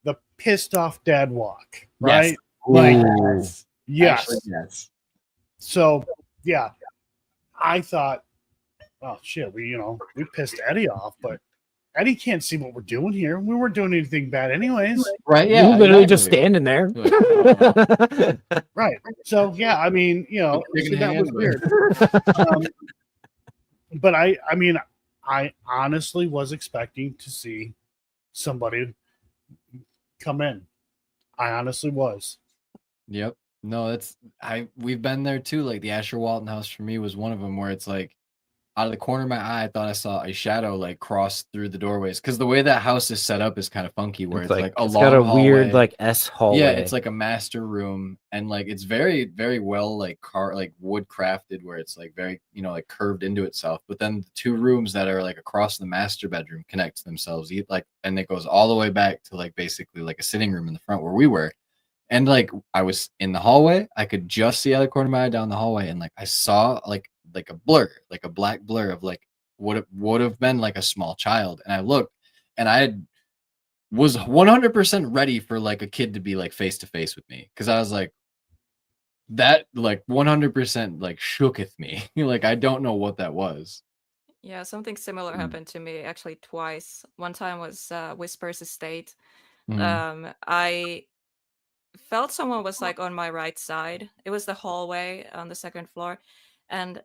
The pissed off dad walk, right? Like, yes. Actually, yes. So yeah, I thought, oh shit, we pissed Eddie off, but Eddie can't see what we're doing here. We weren't doing anything bad anyways. Right? you Yeah. literally just exactly. standing there. Right. So yeah, I mean, Shaking so that was hands, weird. But I mean, I honestly was expecting to see somebody come in. I honestly was. Yep. No, we've been there too. Like the Asher Walton house for me was one of them where it's like out of the corner of my eye, I thought I saw a shadow like cross through the doorways. Cause the way that house is set up is kind of funky where it's like a it's long got a hallway. weird like S hallway. Yeah, it's like a master room, and like it's very, very well like wood crafted, where it's like very like curved into itself. But then the two rooms that are like across the master bedroom connect to themselves, and it goes all the way back to like basically like a sitting room in the front where we were. And like I was in the hallway, I could just see out of the corner of my eye down the hallway, and like I saw like a blur, like a black blur of like what it would have been like a small child. And I looked, and was 100% ready for like a kid to be like face to face with me, because I was like, that like 100% like shooketh me. Like I don't know what that was. Yeah, something similar happened to me actually twice. One time was Whisper's Estate. I felt someone was like on my right side. It was the hallway on the second floor, and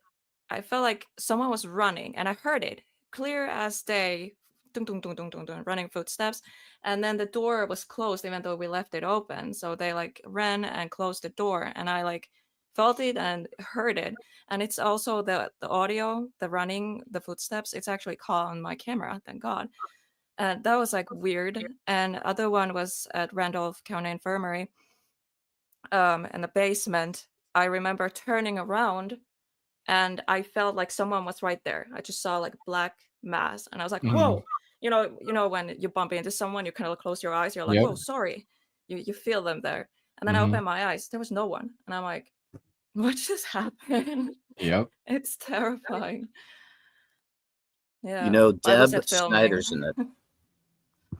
I felt like someone was running, and I heard it clear as day, dun, dun, dun, dun, dun, dun, running footsteps. And then the door was closed, even though we left it open. So they like ran and closed the door, and I like felt it and heard it. And it's also the audio, the running, the footsteps. It's actually caught on my camera, thank God. And that was like weird. And other one was at Randolph County Infirmary, in the basement. I remember turning around, and I felt like someone was right there. I just saw like black mass, and I was like, "Whoa!" You know, when you bump into someone, you kind of close your eyes. You're like, Yep. "Whoa, sorry." You feel them there, and then I open my eyes. There was no one, and I'm like, "What just happened?" Yep. It's terrifying. Yeah, You know, I was Deb at filming. Snyder's in it.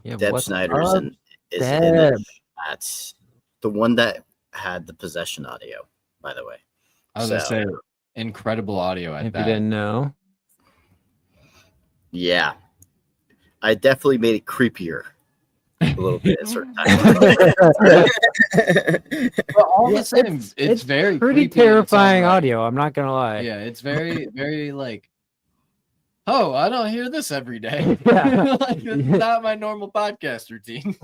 Yeah, Deb what's Snyder's up, is in Deb? it. That's the one that had the possession audio, by the way. I was gonna say incredible audio at If that. you didn't know, Yeah. I definitely made it creepier a little bit at certain times. But all Yeah, the same, it's very pretty creepy in its own terrifying right. audio. I'm not gonna lie. Yeah, it's very, very like, oh, I don't hear this every day. Yeah. Like, it's not my normal podcast routine.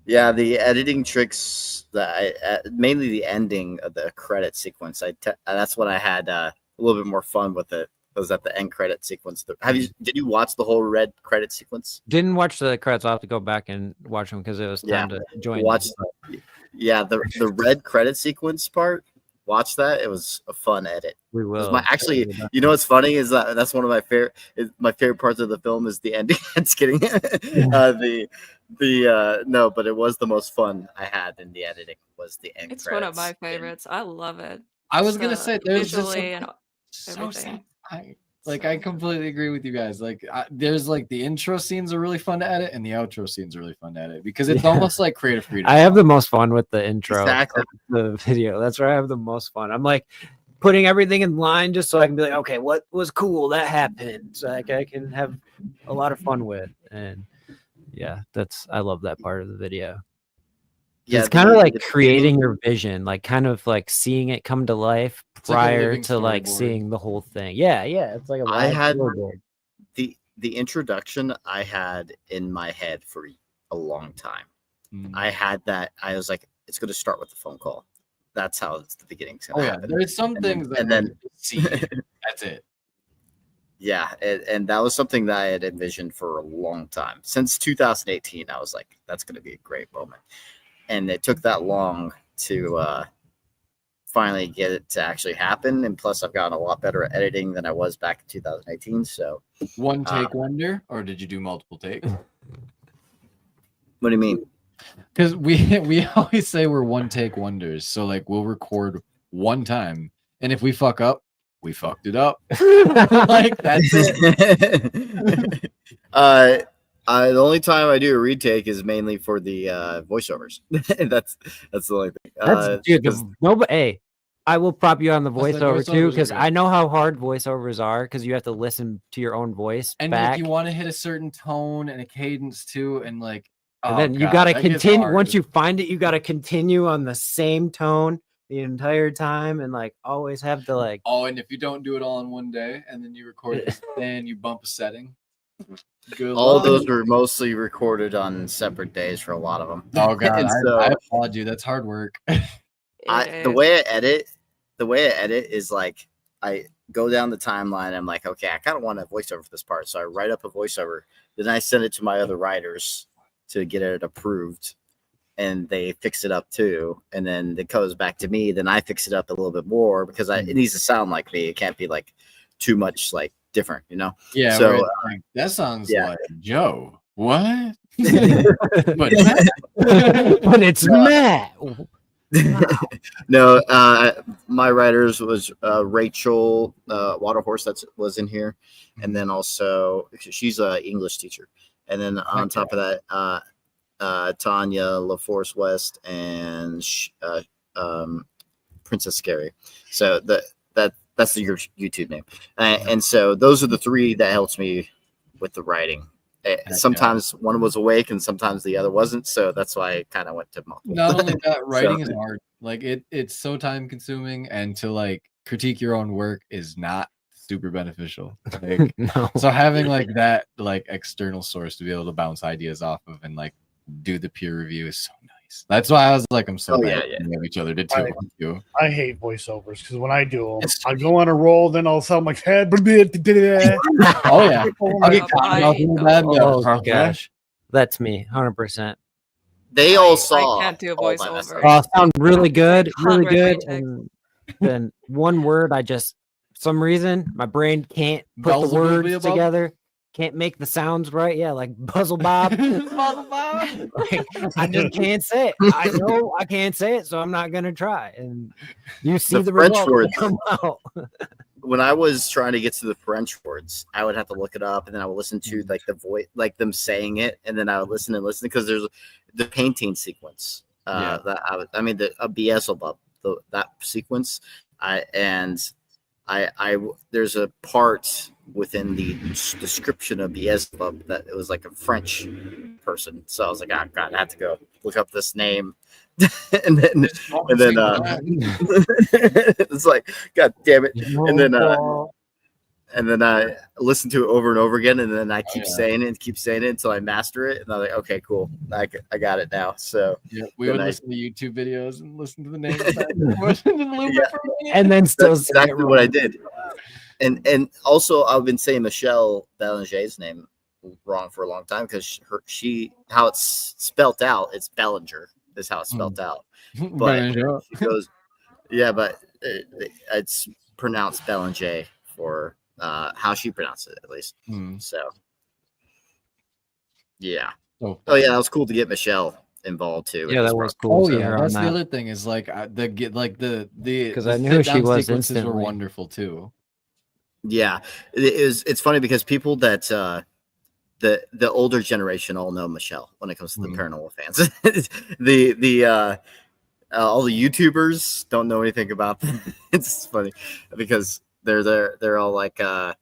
Yeah, the editing tricks, mainly the ending of the credit sequence. That's when I had a little bit more fun with it. Was at the end credit sequence. Did you watch the whole red credit sequence? Didn't watch the credits. I'll have to go back and watch them because it was time to join. Yeah, the red credit sequence part. Watch that. It was a fun edit. We will. Actually, you know what's funny is that's one of my favorite. My favorite parts of the film is the ending. It's kidding. No, but it was the most fun I had in the editing. Was the end. It's one of my favorites. I love it. I was gonna say there's just visually and so everything. I completely agree with you guys. Like, there's like the intro scenes are really fun to edit, and the outro scenes are really fun to edit because it's almost like creative freedom. I have the most fun with the intro, Exactly. of the video. That's where I have the most fun. I'm like putting everything in line just so I can be like, okay, what was cool that happened, so I can have a lot of fun with. And yeah, I love that part of the video. Yeah, it's kind of like creating your vision, like kind of like seeing it come to life prior to like seeing the whole thing. Yeah, it's like I had the introduction I had in my head for a long time. I had that. I was like, it's going to start with a phone call. That's how the beginning's going Oh to yeah, happen. there's some And things then- that and like, you see. That's it. Yeah, and that was something that I had envisioned for a long time. Since 2018, I was like, that's going to be a great moment. And it took that long to finally get it to actually happen. And plus, I've gotten a lot better at editing than I was back in 2018. So, One take wonder, or did you do multiple takes? what do you mean? Because we always say we're one take wonders. So like we'll record one time, and if we fuck up, we fucked it up. Like that's it. The only time I do a retake is mainly for the voiceovers. that's the only thing. That's dude. because- Hey, I will prop you on the That's like voiceover too, voiceovers are because good. I know how hard voiceovers are, because you have to listen to your own voice And back. like you want to hit a certain tone and a cadence too, and like And oh, then you God, got to that gets continue. hard. Once you find it, you got to continue on the same tone the entire time, and like always have to like. Oh, and if you don't do it all in one day, and then you record it, then you bump a setting. Good all luck. those were mostly recorded on separate days for a lot of them. Oh God, And I applaud you. That's hard work. It the is. way I edit is like I go down the timeline. I'm like, okay, I kind of want a voiceover for this part, so I write up a voiceover. Then I send it to my other writers to get it approved, and they fix it up too. And then it goes back to me. Then I fix it up a little bit more because it needs to sound like me. It can't be like too much like different, you know. Yeah, So, where it's like, that sounds yeah. like Joe. What? But But it's Matt. No, my writers was Rachel Waterhorse that was in here, and then also she's a English teacher, and then on top of that, Tanya LaForce West and Princess Scary. So that's your YouTube name, and so those are the three that helps me with the writing. Sometimes one was awake and sometimes the other wasn't, so that's why I kind of went to multiple. not only that, writing is hard. Like it's so time consuming, and to like critique your own work is not super beneficial. Like No. so having like that like external source to be able to bounce ideas off of and like do the peer review is so nice. That's why I was like, I'm so Oh, glad yeah. we have each other to two on you. I hate voiceovers because when I do them, It's- I go on a roll, then I'll sound like head. Oh yeah, I'll get Oh, caught I off hate in those. that. Oh gosh, that's me, 100%. They all saw. I can't do a all my mess voiceover. ups. Sound really good, really 100 good, retakes. and then one word, some reason my brain can't put the Beelzebub words be above? together, can't make the sounds right. Yeah, like Buzzle Bob. Like, I just can't say it. I know I can't say it, so I'm not gonna try. And you see The the French result words. come out. When I was trying to get to the French words, I would have to look it up, and then I would listen to like the voice, like them saying it, and then I would listen because there's the painting sequence. That I mean the Beelzebub, that sequence. There's a part within the description of Beelzebub that it was like a French person. So I was like, oh God, I have to go look up this name. and then it's like, God damn it. And then I listen to it over and over again, and then I keep saying it until I master it. And I'm like, okay, cool, I got it now. So Yeah, we Then would I- listen to YouTube videos and listen to the names back and forth and then loop it Yeah. for a minute. And then still that's say it exactly what I wrong. did. And also I've been saying Michelle Bellinger's name wrong for a long time because how it's spelt out, it's Bellinger is how it's spelled out. But she goes, yeah, but it's pronounced Bellinger for how she pronounced it at least. So yeah. Oh yeah, that was cool to get Michelle involved too. Yeah, that was cool. Oh to yeah, hear on that's the that. other thing is like the 'Cause the I knew who she sit-down was sequences were instantly. wonderful too. Yeah, it's funny because people that the older generation all know Michelle when it comes to the paranormal fans. All the YouTubers don't know anything about them. It's funny because they're all like they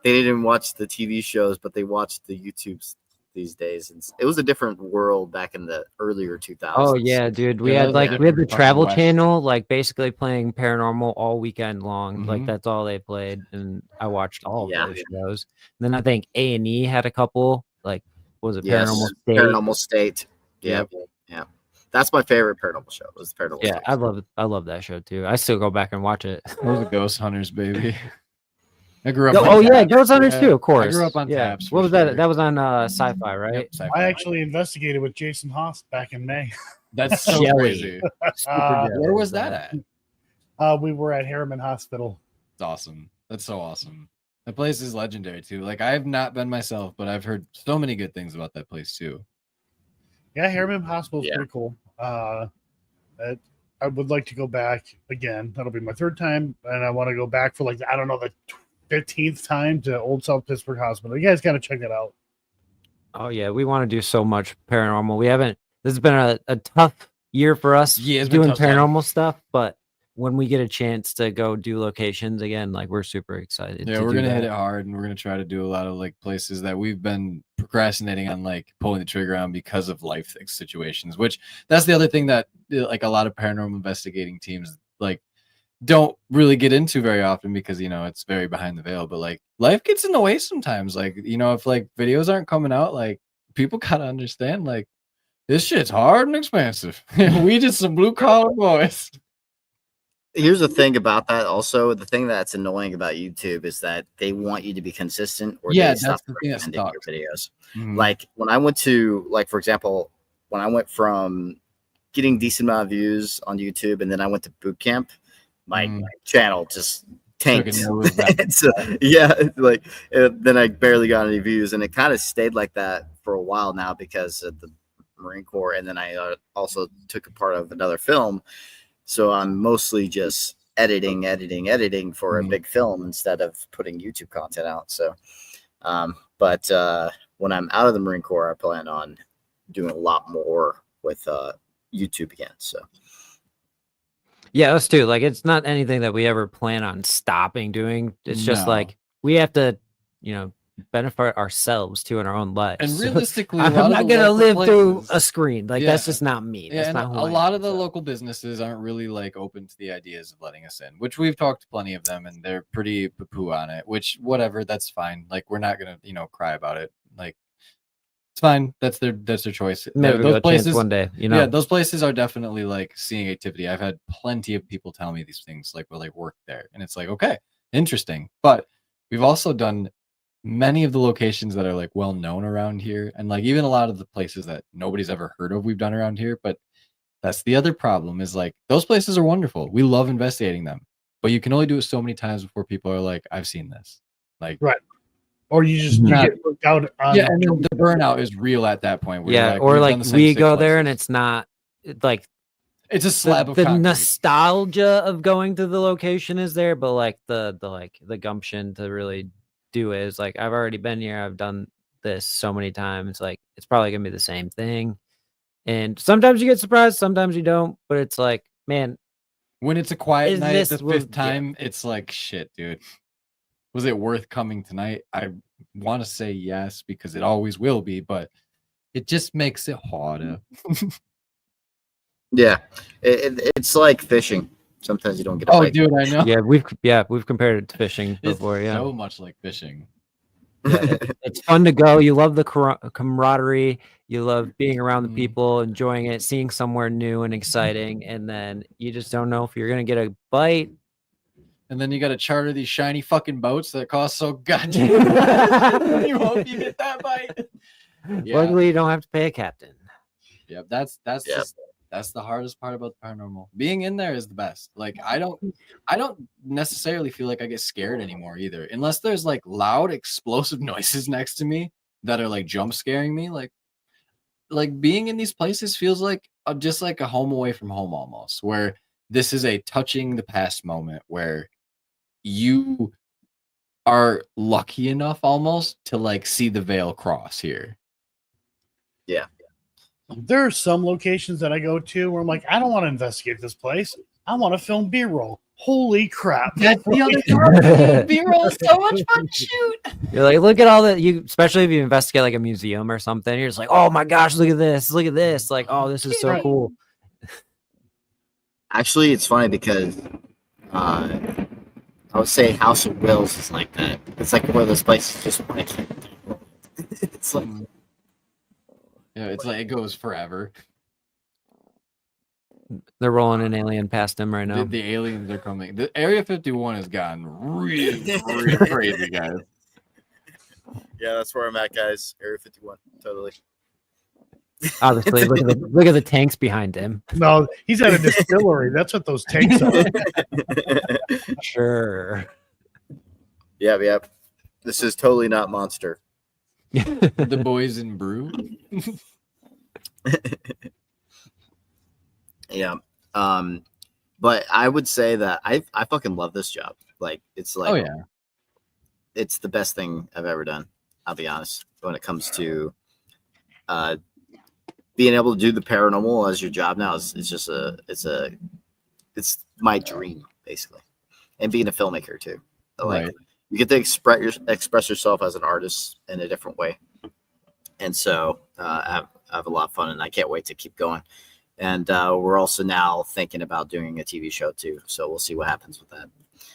didn't watch the TV shows, but they watched the YouTubes these days. And it was a different world back in the earlier 2000s. Oh yeah, dude. We Yeah, had those are the different travel fucking channel, like basically playing paranormal all weekend long. Like Mhm. that's all they played, and I watched all of Yeah. those shows. And then I think A&E had a couple. Like, was it Yes, Paranormal State? Paranormal State. Yeah, Yep. yeah. That's my favorite paranormal show. Was the Paranormal. Yeah, I love that show too. I still go back and watch it. Those are Ghost Hunters, baby. I grew up. Oh on yeah, Taps. Ghost Hunters Yeah, too, of course. I grew up on yeah. Taps. What for was that? sure. That was on Sci-Fi, right? Yep, sci-fi. I actually investigated with Jason Haas back in May. That's so Jelly. crazy. Uh, Where was that at? We were at Harriman Hospital. It's awesome. That's so awesome. The place is legendary too. Like I have not been myself, but I've heard so many good things about that place too. Yeah, Harriman Hospital is Yeah. pretty cool. I would like to go back again. That'll be my third time, and I want to go back for like I don't know the 15th time to Old South Pittsburgh Hospital. You guys got to check that out. Oh yeah, we want to do so much paranormal. We haven't. This has been a tough year for us Yeah, it's been doing tough time. paranormal stuff, but when we get a chance to go do locations again, like we're super excited. Yeah, to we're do gonna hit that. it hard, and we're gonna try to do a lot of like places that we've been procrastinating on, like pulling the trigger on because of life situations. Which that's the other thing that like a lot of paranormal investigating teams like don't really get into very often because it's very behind the veil. But like life gets in the way sometimes. Like if like videos aren't coming out, like people gotta understand like this shit's hard and expensive. We just some blue collar boys. Here's the thing about that. Also, the thing that's annoying about YouTube is that they want you to be consistent, or Yeah, they stop that's the thing that recommending your sucks. videos. Mhm. Like when I went to, like for example, when I went from getting decent amount of views on YouTube, and then I went to boot camp, my channel just tanked. Took a nose back. So, yeah, like then I barely got any views, and it kind of stayed like that for a while now because of the Marine Corps, and then I also took a part of another film. So I'm mostly just editing for a big film instead of putting YouTube content out. So, but when I'm out of the Marine Corps, I plan on doing a lot more with YouTube again. So, Yeah, us too. Like it's not anything that we ever plan on stopping doing. It's just No. like we have to, benefit ourselves too in our own lives. And So realistically, a I'm lot of not the gonna local live through places- a screen. Like that's Yeah. just not me. Yeah, That's and not who a I lot am, of the so. local businesses aren't really like open to the ideas of letting us in, which we've talked to plenty of them, and they're pretty poo on it. Which whatever, that's fine. Like we're not gonna cry about it. Like it's fine. That's their choice. Maybe we'll Those get a chance places one day. Yeah, those places are definitely like seeing activity. I've had plenty of people tell me these things, like will they work there, and it's like okay, interesting. But we've also done many of the locations that are like well known around here, and like even a lot of the places that nobody's ever heard of we've done around here. But that's the other problem is like those places are wonderful. We love investigating them, but you can only do it so many times before people are like, I've seen this. Like Right. Or you just you Not- get worked out on yeah, and then the burnout is real at that point. Where you're Yeah, like, or we've like done the same we 6 go there and places. it's not like It's a slab of the concrete. nostalgia of going to the location is there, but like the gumption to really do it is like I've already been here. I've done this so many times. Like it's probably gonna be the same thing. And sometimes you get surprised, sometimes you don't. But it's like, man, When it's a quiet Is night this the will- 5th time, it's like shit, dude. Was it worth coming tonight? I want to say yes because it always will be, but it just makes it harder. yeah, it's like fishing. Sometimes you don't get a Oh, bite. dude, I know. we've compared it to fishing It's before. Yeah, so much like fishing. it's fun to go. You love the camaraderie. You love being around the Mhm. people, enjoying it, seeing somewhere new and exciting, and then you just don't know if you're gonna get a bite. And then you got to charter these shiny fucking boats that cost so goddamn. You hope you get that bite. Yeah. Luckily, you don't have to pay a captain. Yeah, that's Yeah. just that's the hardest part about the paranormal. Being in there is the best. Like I don't necessarily feel like I get scared anymore either, unless there's like loud explosive noises next to me that are like jump scaring me. Like being in these places feels like just like a home away from home almost, where this is a touching the past moment where you are lucky enough almost to like see the veil cross here. There are some locations that I go to where I'm like, I don't want to investigate this place. I want to film B-roll. Holy crap! That's the other part. B-roll is so much fun to shoot. You're like, look at all that especially if you investigate like a museum or something. You're just like, oh my gosh, look at this, like, oh, this is so cool. Actually, it's funny because I would say House of Wills is like that. It's like one of those places just like it's like Yeah, it's like it goes forever. They're rolling an alien past him right now. The aliens are coming. The Area 51 has gotten really, really crazy, guys. Yeah, that's where I'm at, guys. Area 51, totally. Obviously, look at the tanks behind him. No, he's at a distillery. That's what those tanks are. Sure. Yep. This is totally not Monster. The boys in brew. Yeah. But I would say that I fucking love this job. Like, it's like, Oh yeah. it's the best thing I've ever done. I'll be honest. When it comes to being able to do the paranormal as your job now, it's my dream basically, and being a filmmaker too. Like, Right. you get to express yourself as an artist in a different way, and so I have a lot of fun, and I can't wait to keep going. And we're also now thinking about doing a TV show too, so we'll see what happens with that.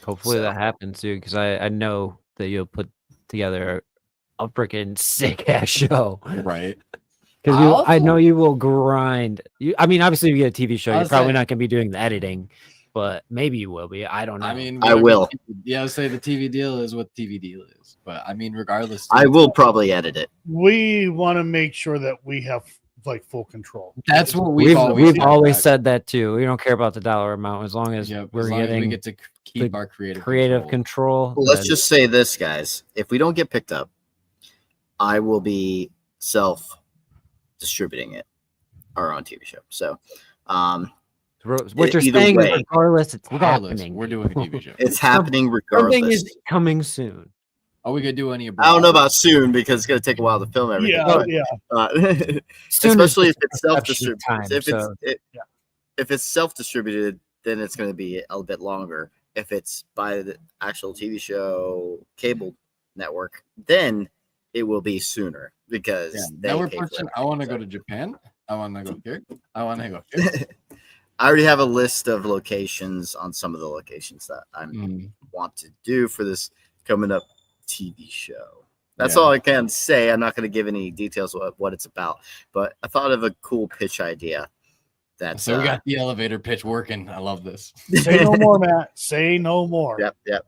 Hopefully So- that happens too, because I know that you'll put together a freaking sick ass show. Right. Because I know Also- you will grind. I mean, obviously, if you get a TV show, you're I'll probably say- not going to be doing the editing, but maybe you will be. I don't know. I mean, I whatever will. Yeah, I would say the TV deal is what TV deal is. But I mean, regardless, I will probably edit it. We want to make sure that we have like full control. That's what we've always said. said that too. We don't care about the dollar amount as long as Yep, we're as long as getting we get to keep the our creative control. control. Well, let's then- just say this, guys. If we don't get picked up, I will be self-distributing it, our own TV show. So what you're either saying way. is regardless, it's Regardless, happening. we're doing a TV show. it's happening Something regardless. is coming soon. Are we gonna do any? I don't know about soon because it's going to take a while to film everything. Yeah, but, yeah. Soon is especially if just it's conception self-distributed. time, If it's self-distributed, then it's going to be a bit longer. If it's by the actual TV show cable network, then it will be sooner because Yeah, they now we're pay for pushing. it. I want to go to Japan. I want to go here. I want to go here. I already have a list of locations on some of the locations that I Mm, want to do for this coming up TV show. That's Yeah. all I can say. I'm not going to give any details of what it's about, but I thought of a cool pitch idea. That So we got the elevator pitch working. I love this. Say no more, Matt. Say no more. Yep.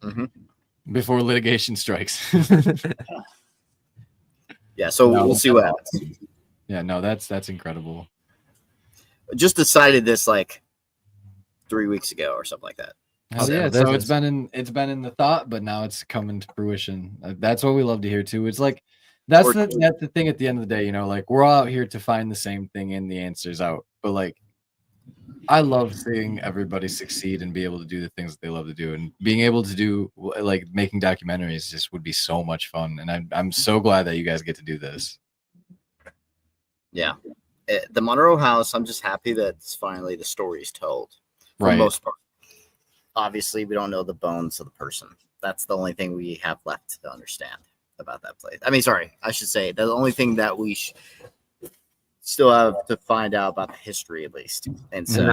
hmm Before litigation strikes. Yeah, so No, we'll see what happens. Yeah, no, that's incredible. Just decided this like 3 weeks ago or something like that. Hell So yeah! this So is- it's been in the thought, but now it's coming to fruition. That's what we love to hear too. It's like that's Or- the thing at the end of the day. You know, like we're all out here to find the same thing and the answers out. But like, I love seeing everybody succeed and be able to do the things that they love to do, and being able to do like making documentaries just would be so much fun. And I'm so glad that you guys get to do this. Yeah. The Monroe House, I'm just happy that it's finally the story is told for Right. the most part. Obviously, we don't know the bones of the person. That's the only thing we have left to understand about that place. I mean, sorry, I should say the only thing that we still have to find out about the history, at least. And so, And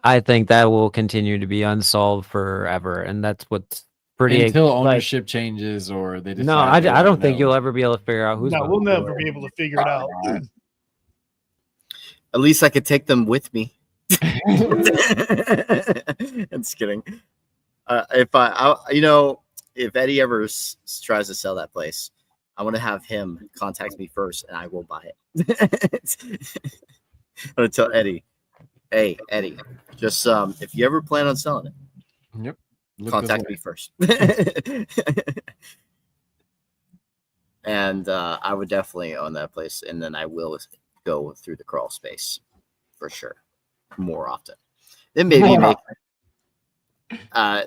I think that will continue to be unsolved forever, and that's what's pretty Until like, ownership changes or they decide. no, I they don't wanna think know. you'll ever be able to figure out who's. No, we'll behind never it. be able to figure it out. at least I could take them with me. I'm just kidding. If Eddie ever tries to sell that place, I want to have him contact me first, and I will buy it. I'm gonna tell Eddie, hey Eddie, just if you ever plan on selling it, Yep. Look contact this me first. And I would definitely own that place, and then I will go through the crawl space for sure more often. Then maybe make.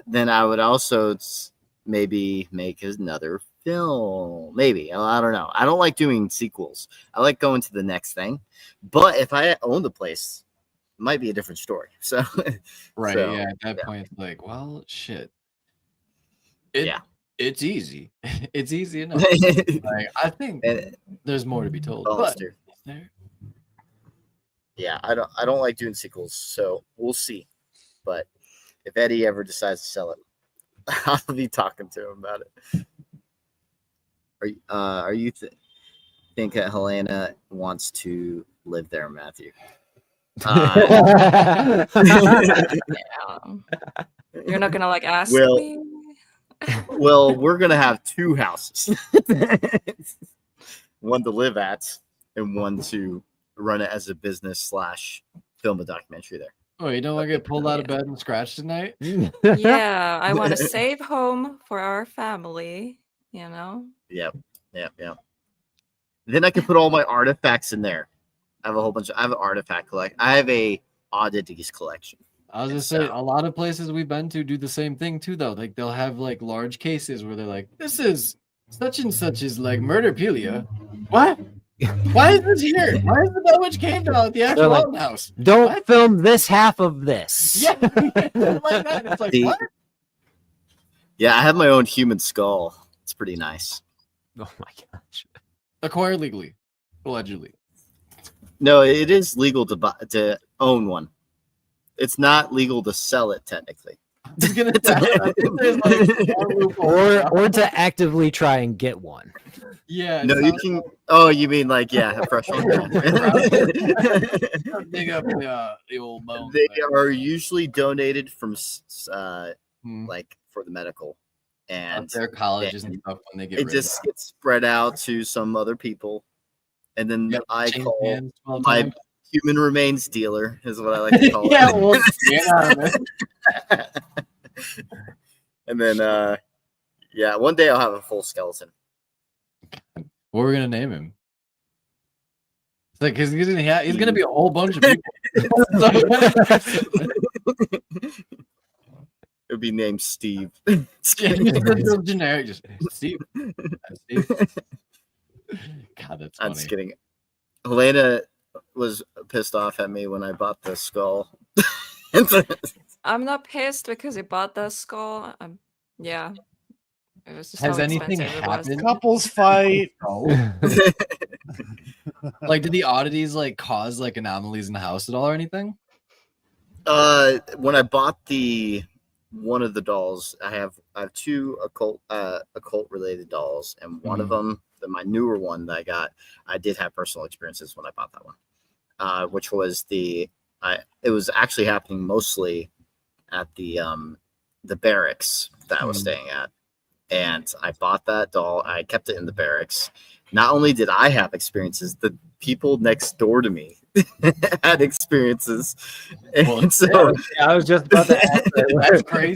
Then I would also maybe make another film. Maybe I don't know. I don't like doing sequels. I like going to the next thing. But if I own the place, it might be a different story. So Right. So, yeah. At that yeah. point, it's like, well, shit. Yeah. It's easy. It's easy enough. Like, I think And- there's more to be told. Oh, But dude. there- Yeah, I don't like doing sequels, so we'll see. But if Eddie ever decides to sell it, I'll be talking to him about it. Think that Helena wants to live there, Matthew? Yeah. You're not gonna like ask Well- me. Well, we're gonna have 2 houses, one to live at, and one to run it as a business / film a documentary there. Oh, you don't want to get pulled out of bed and scratched tonight? Yeah, I want to save home for our family. You know. Yep. Then I can put all my artifacts in there. I have a whole bunch. I have an artifact collect. I have a oddities collection. I was just saying, a lot of places we've been to do the same thing too, though. Like they'll have like large cases where they're like, "This is such and such is like murderpedia." What? Why is this here? Why is the Bellwitch Cave doll at the actual like, Alton house? Don't What? film this half of this. Yeah, like that. It's like The- what? Yeah, I have my own human skull. It's pretty nice. Oh my gosh. Acquired legally, allegedly. No, it is legal to own one. It's not legal to sell it technically. I was gonna say, I think there's, like, one loophole. Or to actively try and get one. Yeah. it No, you sounds can. Oh, you mean like a fresh one? Yeah. like dig up the old bones. They there. are usually donated from Hmm. like for the medical, At and their colleges and stuff when they get it rid just of gets spread out to some other people, and then Yep, I change call hands 12 my times. human remains dealer is what I like to call Yeah, it. well, get out of it. And then yeah, one day I'll have a full skeleton. What are we gonna name him? It's like he's gonna be a whole bunch of people. It would be named Steve. Just generic, just Steve. Steve. God, that's I'm funny. just kidding. Helena was pissed off at me when I bought the skull. I'm not pissed because you bought the skull. Yeah. It was just Has how anything expensive it was. happened? Couples fight. Like, did the oddities like cause like anomalies in the house at all or anything? When I bought one of the dolls, I have 2 occult related dolls, and one of them, my newer one that I got, I did have personal experiences when I bought that one, which was it was actually happening mostly at the barracks that I was staying at, and I bought that doll. I kept it in the barracks. Not only did I have experiences, the people next door to me had experiences, and Well, so. I was just about to ask That's crazy.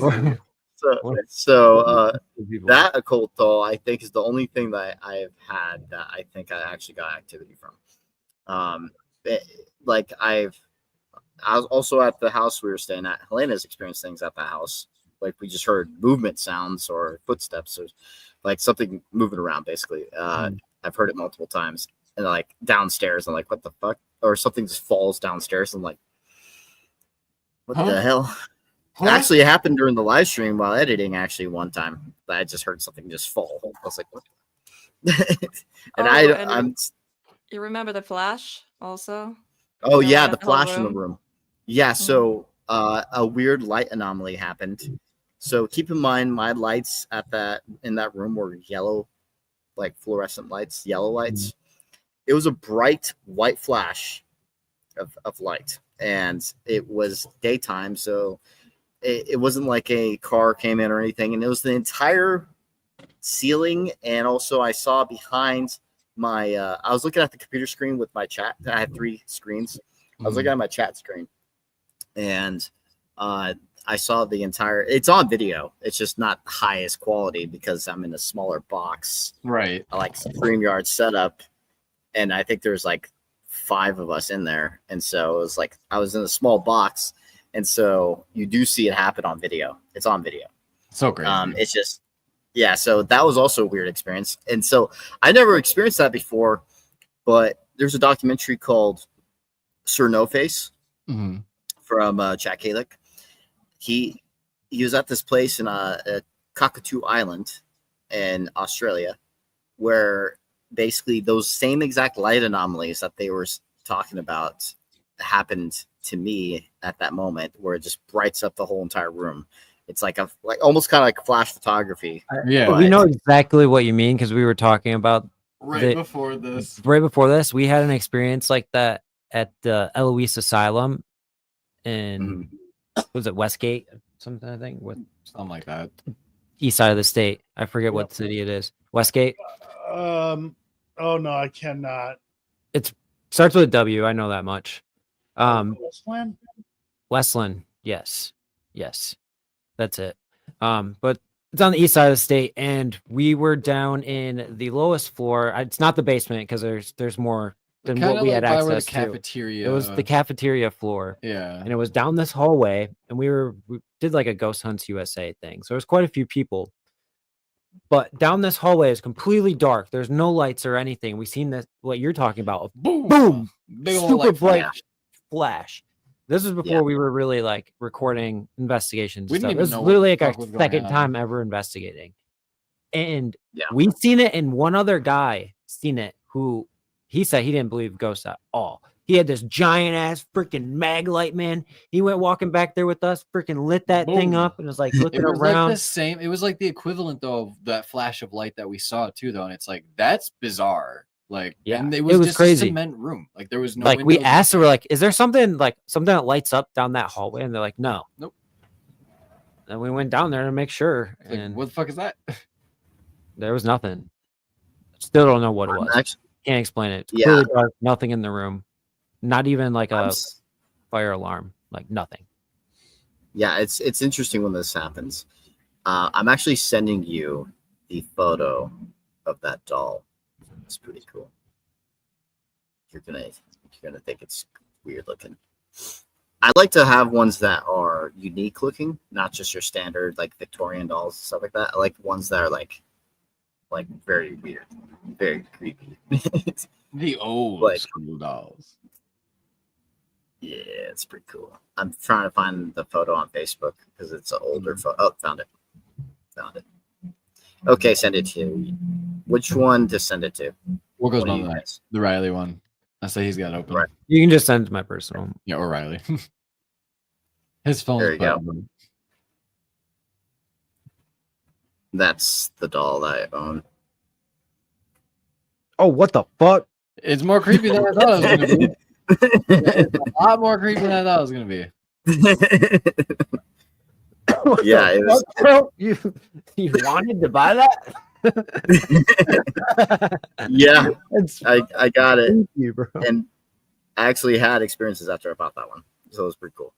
So that occult doll, I think, is the only thing that I've had that I think I actually got activity from. I was also at the house we were staying at. Helena's experienced things at the house. Like we just heard movement sounds or footsteps or like something moving around, basically. I've heard it multiple times. And like downstairs, I'm like, what the fuck? Or something just falls downstairs. I'm like, what the hell? Actually, it happened during the live stream while editing. Actually, one time, I just heard something just fall. I was like, "What?" I'm. You remember the flash also? Oh the yeah, light the in the whole flash in the room? room. Yeah, so a weird light anomaly happened. So keep in mind, my lights in that room were yellow, like fluorescent lights, yellow lights. It was a bright white flash of light, and it was daytime, so. It wasn't like a car came in or anything, and it was the entire ceiling. And also, I saw behind my. I was looking at the computer screen with my chat. I had 3 screens. I was looking at my chat screen, and I saw the entire. It's on video. It's just not highest quality because I'm in a smaller box. Right. I like StreamYard setup, and I think there's like 5 of us in there, and so it was like I was in a small box. And so you do see it happen on video. It's on video. So crazy. It's just, yeah. So that was also a weird experience. And so I never experienced that before, but there's a documentary called Sir No Face from Jack Kalick. He was at this place in Cockatoo Island in Australia, where basically those same exact light anomalies that they were talking about happened to me at that moment, where it just brights up the whole entire room. It's like almost kind of like flash photography. Yeah. We know exactly what you mean because we were talking about Right before this. we had an experience like that at the Eloise Asylum in was it Westgate, something I think, with Something like that. east side of the state. I forget what city it is. Westgate. Oh no, I cannot. It starts with a W. I know that much. Westland? Westland. Yes. That's it. But it's on the east side of the state, and we were down in the lowest floor. It's not the basement because there's more than Kinda what we like had by where the access to. cafeteria. It was the cafeteria floor, Yeah. and it was down this hallway, and we did like a Ghost Hunts USA thing. So there was quite a few people. But down this hallway is completely dark. There's no lights or anything. We seen this what you're talking about. Boom! Big old Super light bright flash. flash. This is before we were really like recording investigations. We and didn't stuff. even This is know what literally the like our fuck was going second on. time ever investigating. And Yeah. we seen it, and one other guy seen it who he said he didn't believe ghosts at all. He had this giant ass freaking mag light, man. He went walking back there with us, freaking lit that thing Boom. up, and was like looking It was like around. the same. It was like the equivalent though of that flash of light that we saw too, though. And it's like that's bizarre. Like, Yeah, and it it was was just crazy. a cement room. Like there was no Like we windows, asked, nothing. we're like, "Is there something that lights up down that hallway?" And they're like, "No." Nope. And we went down there to make sure, It's like, and what the fuck is that? there was nothing. Still don't know what it I'm was. actually, Can't explain it. It's Yeah. completely dark, nothing in the room. Not even like I'm a s- fire alarm. Like nothing. yeah, it's interesting when this happens. I'm actually sending you the photo of that doll. It's pretty cool. You're gonna think it's weird looking. I like to have ones that are unique looking, not just your standard like Victorian dolls and stuff like that. I like ones that are like very weird, very creepy. The old Like- school dolls. Yeah, it's pretty cool. I'm trying to find the photo on Facebook because it's an older photo. Oh, found it. Okay, send it to. Which one to send it to? What goes What do on you the guys? The Riley one. I say he's got it open. Right. You can just send it to my personal. Yeah, or Riley. His phone's There you go. button. That's the doll that I own. Oh, what the fuck? It's more creepy than I thought it was gonna be. It's a lot more creepy than I thought it was gonna be. What Yeah, the it was- fuck, bro? You wanted to buy that? Yeah, That's I got it, creepy, bro. and I actually had experiences after I bought that one, so it was pretty cool.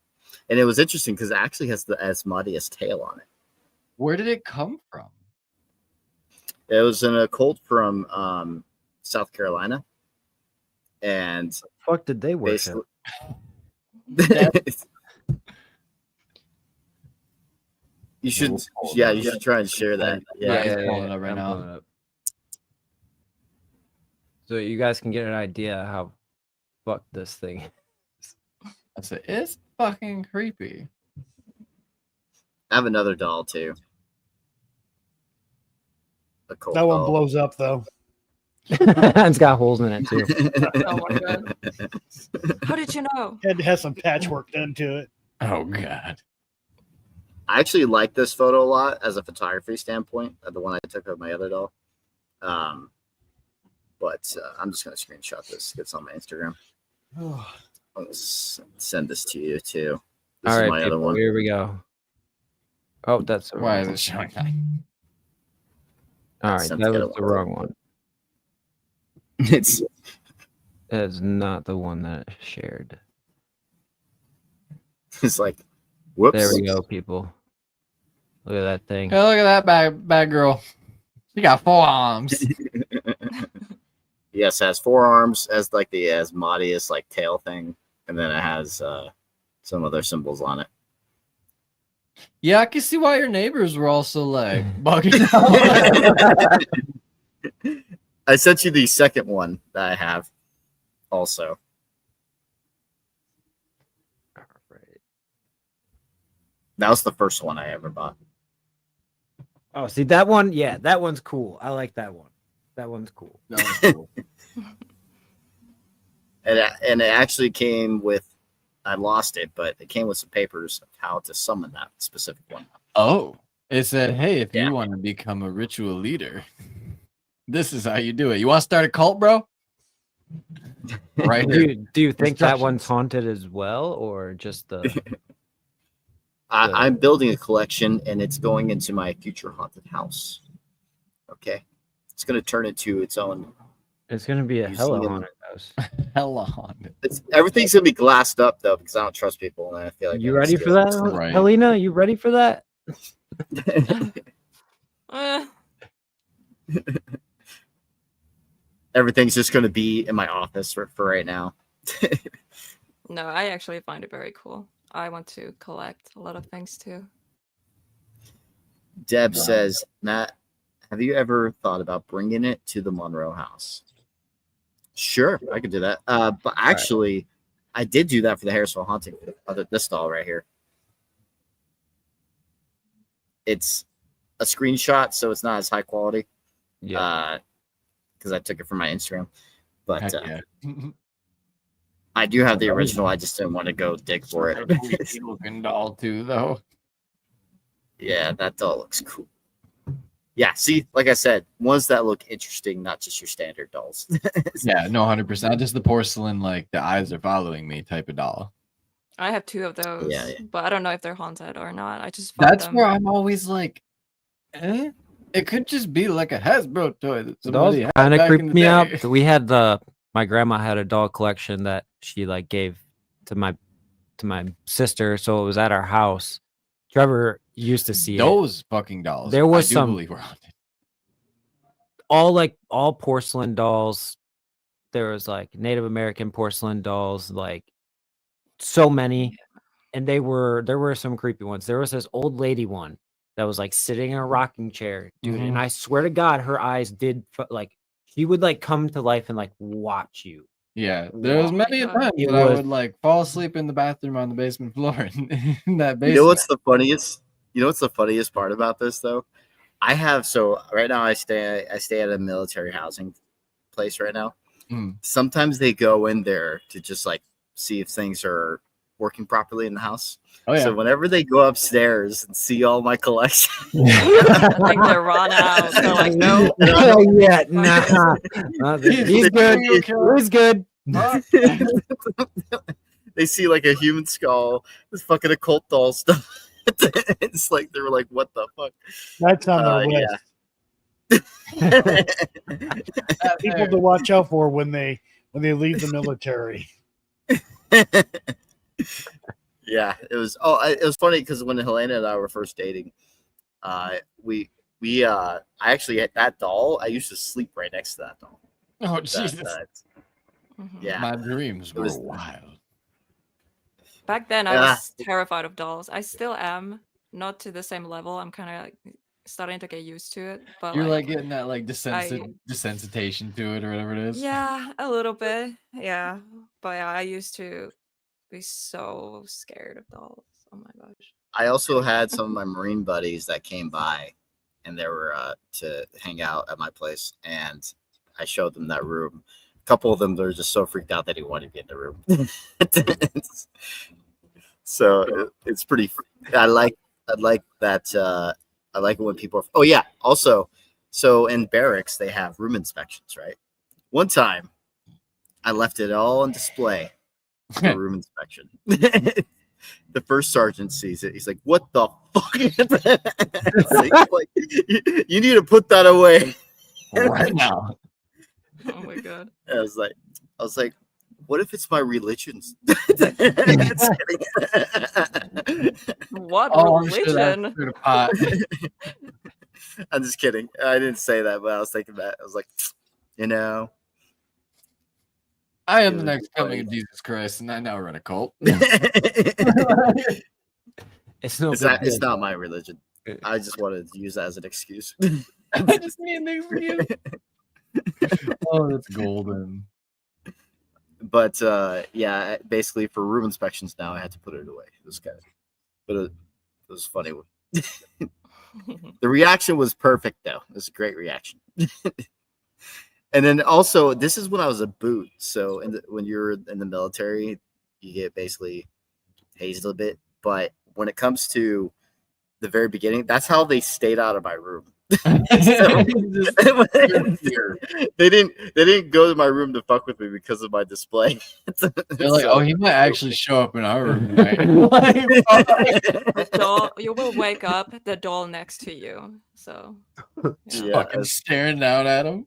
And it was interesting because it actually has the Asmodeus tail on it. Where did it come from? It was an occult from South Carolina, and Fuck did they worship? basically, you should, yeah, you should try and share that. Yeah, Yeah, he's pulling it up right I'm now. pulling it up. So you guys can get an idea how fucked this thing is. I said it's fucking creepy. I have another doll too. Occult That one doll. blows up though. It's got holes in it too. Oh my God. How did you know? It has some patchwork done to it. Oh god. I actually like this photo a lot as a photography standpoint, the one I took of my other doll. But I'm just going to screenshot this. It's on my Instagram. I'm going to send this to you too. This All is right, my other people, one. here we go. Oh, that's the Why wrong is one. it showing that? All right, Sent that together was the one. wrong one. It's That is not the one that I shared. it's like, whoops. There we go, people. Look at that thing. Hey, look at that bad girl. She got 4 arms. Yes, it has 4 arms, has like the Asmodeus like tail thing, and then it has some other symbols on it. Yeah, I can see why your neighbors were also like bugging out. I sent you the second one that I have also. That was the first one I ever bought. Oh, see that one? Yeah, that one's cool. I like that one. That one's cool. That was cool. And it actually came with, I lost it, but it came with some papers of how to summon that specific one. Oh, it said, hey, if Yeah. you want to become a ritual leader, this is how you do it. You want to start a cult, bro? Right Do here. you think that one's Instructions. haunted as well, or just the? I'm building a collection, and it's going into my future haunted house. Okay, it's going to turn into its own It's gonna be a hella museum. haunted house. Hella haunted. Everything's going to be glassed up though, because I don't trust people, and I feel like You they ready steal for that, it. Right. Helena? You ready for that? Eh, Everything's just going to be in my office for right now. no, I actually find it very cool. I want to collect a lot of things too. Deb says, Matt, have you ever thought about bringing it to the Monroe house? Sure, I could do that. But actually, I did do that for the Harrisville haunting. This doll right here. It's a screenshot, so it's not as high quality. Yeah. Because I took it from my Instagram. But Heck yeah. I do have the original. I just didn't want to go dig for it. Creepy looking doll too, though. Yeah, that doll looks cool. Yeah, see, like I said, ones that look interesting, not just your standard dolls. Yeah, no, 100%. Just the porcelain, like the eyes are following me type of doll. I have 2 of those, Yeah. but I don't know if they're haunted or not. I just found That's them. where I'm always like, it could just be like a Hasbro toy that The dolls somebody had kind of back creeped in the me out. day. We had my grandma had a doll collection that she like gave to my sister, so it was at our house. Trevor used to see it. Those fucking dolls. There was I do some- believe were haunted. All porcelain dolls. There was like Native American porcelain dolls, like so many, and there were some creepy ones. There was this old lady one that was like sitting in a rocking chair, dude, and I swear to God, her eyes did like she would like come to life and like watch you. Yeah, there was Oh my many a God. time It that I was- would like fall asleep in the bathroom on the basement floor in that basement. You know what's the funniest? You know what's the funniest part about this though? I have right now I stay at a military housing place right now. Mm. Sometimes they go in there to just like see if things are working properly in the house. Oh yeah. So whenever they go upstairs and see all my collection, I think they're run out. They're like, no. Yeah, nah. He's good. He's good. they see like a human skull, this fucking occult doll stuff. It's like they were like, "What the fuck?" That's on their list. People to watch out for when they leave the military. Yeah, it was. Oh, it was funny because when Helena and I were first dating, I actually had that doll. I used to sleep right next to that doll. Oh Jesus! Mhm. Yeah, My dreams were was- wild. Back then, I Yeah. was terrified of dolls. I still am, not to the same level. I'm kind of like starting to get used to it. But You're like getting that like I- desensitization to it or whatever it is. yeah, a little bit. Yeah, but yeah, I used to be so scared of dolls. Oh my gosh. I also had some of my Marine buddies that came by, and they were to hang out at my place, and I showed them that room. A couple of them, they're just so freaked out that he wanted to get in the room. So it's pretty. I like that. I like it when people. Oh yeah. Also, so in barracks they have room inspections, right? One time, I left it all on display for room inspection. The first sergeant sees it. He's like, "What the fuck?" It's like, you need to put that away Right now. Oh my god. I was like, what if it's my religion? Just kidding. What Oh, I'm sure that's religion? through the pot. I'm just kidding. I didn't say that, but I was thinking that. I was like, you know. I am It the was next coming funny. of Jesus Christ, and I now run a cult. it's It's no big not. It's deal. not my religion. I just wanted to use that as an excuse. I just need an excuse. Oh, that's golden. But yeah, basically for room inspections now, I had to put it away. It was kind of, but it was funny. The reaction was perfect, though. It was a great reaction. And then also, this is when I was a boot. So when you're in the military, you get basically hazed a bit. But when it comes to the very beginning, that's how they stayed out of my room. So, Just here. they didn't go to my room to fuck with me because of my display. They're like, So- oh, he might actually show up in our room tonight. Like, fuck. The doll, you will wake up the doll next to you. So Yeah, Fucking staring down at him.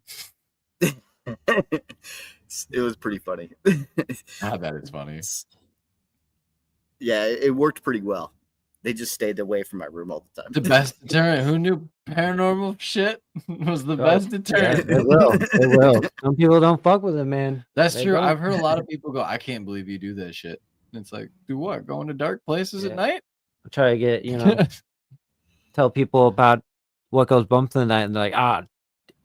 it was pretty funny. I bet it's funny. Yeah, it worked pretty well. They just stayed away from my room all the time. The best deterrent. Who knew paranormal shit was the best Yeah, deterrent? it will. It will. Some people don't fuck with it, man. That's They true. don't. I've heard a lot of people go, I can't believe you do that shit. And it's like, do what? Going to dark places Yeah. at night? I try to get, tell people about what goes bump in the night, and they're like, I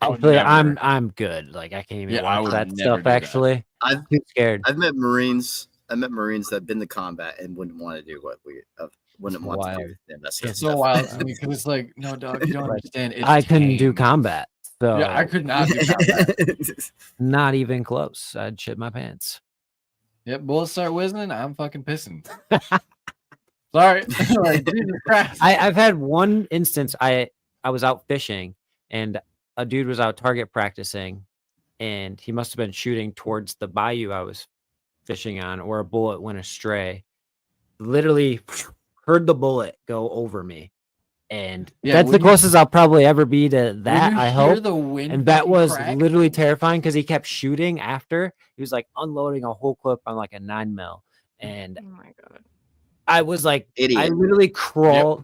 would actually, never. I'm good. Like, I can't even Yeah, I watch would that never stuff. do that. Actually, I've too scared. I've met Marines. I met Marines that have been to combat and wouldn't want to do what we wouldn't want to Wild. do the investigative It's so stuff. wild to me because it's like, no, dog, you don't Right. understand. It's I couldn't do tame. combat, so Yeah, I could not do combat. not even close. I'd shit my pants. Yep, bullets start whistling. I'm fucking pissing. Sorry. Like, Jesus Christ. I've had one instance. I was out fishing, and a dude was out target practicing, and he must have been shooting towards the bayou I was fishing on, or a bullet went astray. Literally heard the bullet go over me, and Yeah, that's the when you- closest I'll probably ever be to When that. you I hear hope. the wind And that fucking was crack, literally terrifying because he kept shooting after. He was like unloading a whole clip on like a 9mm, and oh my god. I was like, I Idiot. literally crawled